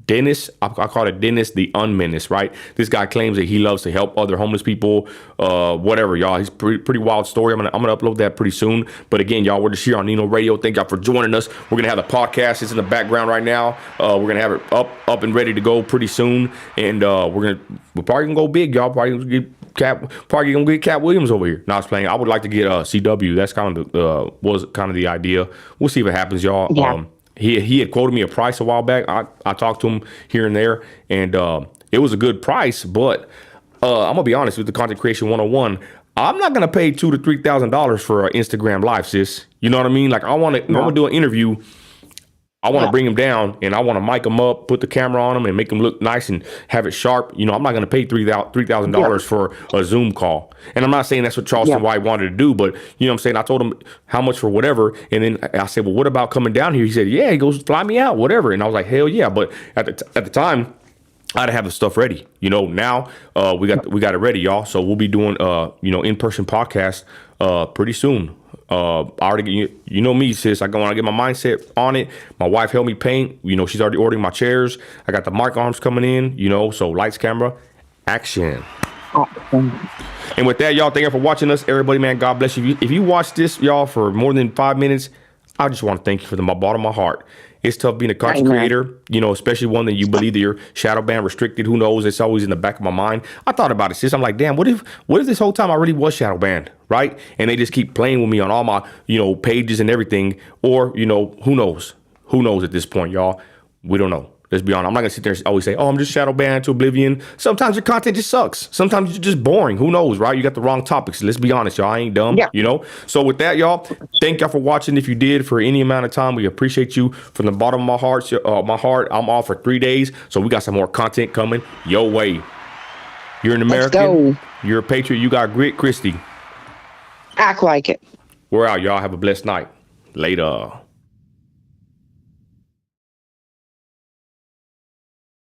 Speaker 1: Dennis. I call it Dennis the Unmenace, right? This guy claims that he loves to help other homeless people, whatever, y'all. He's pretty wild story. I'm gonna upload that pretty soon. But again, y'all, we're just here on Nino Radio. Thank y'all for joining us. We're gonna have the podcast. It's in the background right now. We're gonna have it up and ready to go pretty soon. And we're probably gonna go big, y'all. Probably gonna get Cat Williams over here. No, I was playing. I would like to get CW. That's kind of the idea. We'll see if it happens, y'all.
Speaker 2: Yeah.
Speaker 1: He had quoted me a price a while back. I talked to him here and there, and it was a good price. But I'm gonna be honest with the Content Creation 101. I'm not gonna pay $2,000 to $3,000 for an Instagram live, sis. You know what I mean? Like I'm gonna do an interview. I want to bring him down, and I want to mic him up, put the camera on him, and make him look nice and have it sharp. You know, I'm not going to pay $3,000 for a Zoom call. And I'm not saying that's what Charleston White wanted to do, but you know what I'm saying? I told him how much for whatever, and then I said, well, what about coming down here? He said, yeah. He goes, fly me out, whatever. And I was like, hell yeah. But at the time, I'd have the stuff ready. You know, now we got it ready, y'all. So we'll be doing in-person podcast pretty soon. I already, you know me, sis. I want to get my mindset on it. My wife helped me paint. You know, she's already ordering my chairs. I got the mic arms coming in. You know, so lights, camera, action. And with that, y'all, thank you for watching us. Everybody, man, God bless you. If you watch this, y'all, for more than 5 minutes, I just want to thank you from the bottom of my heart. It's tough being a content creator, you know, especially one that you believe that you're shadow banned, restricted. Who knows? It's always in the back of my mind. I thought about it, sis. I'm like, damn, what if this whole time I really was shadow banned, right? And they just keep playing with me on all my, pages and everything. Or, who knows? Who knows at this point, y'all? We don't know. Let's be honest. I'm not going to sit there and always say, oh, I'm just shadow banned to oblivion. Sometimes your content just sucks. Sometimes you're just boring. Who knows, right? You got the wrong topics. Let's be honest, y'all. I ain't dumb, So with that, y'all, thank y'all for watching. If you did for any amount of time, we appreciate you from the bottom of my heart. I'm off for 3 days. So we got some more content coming your way. You're an American. You're a patriot. You got grit, Christy.
Speaker 2: Act like it.
Speaker 1: We're out, y'all. Have a blessed night. Later.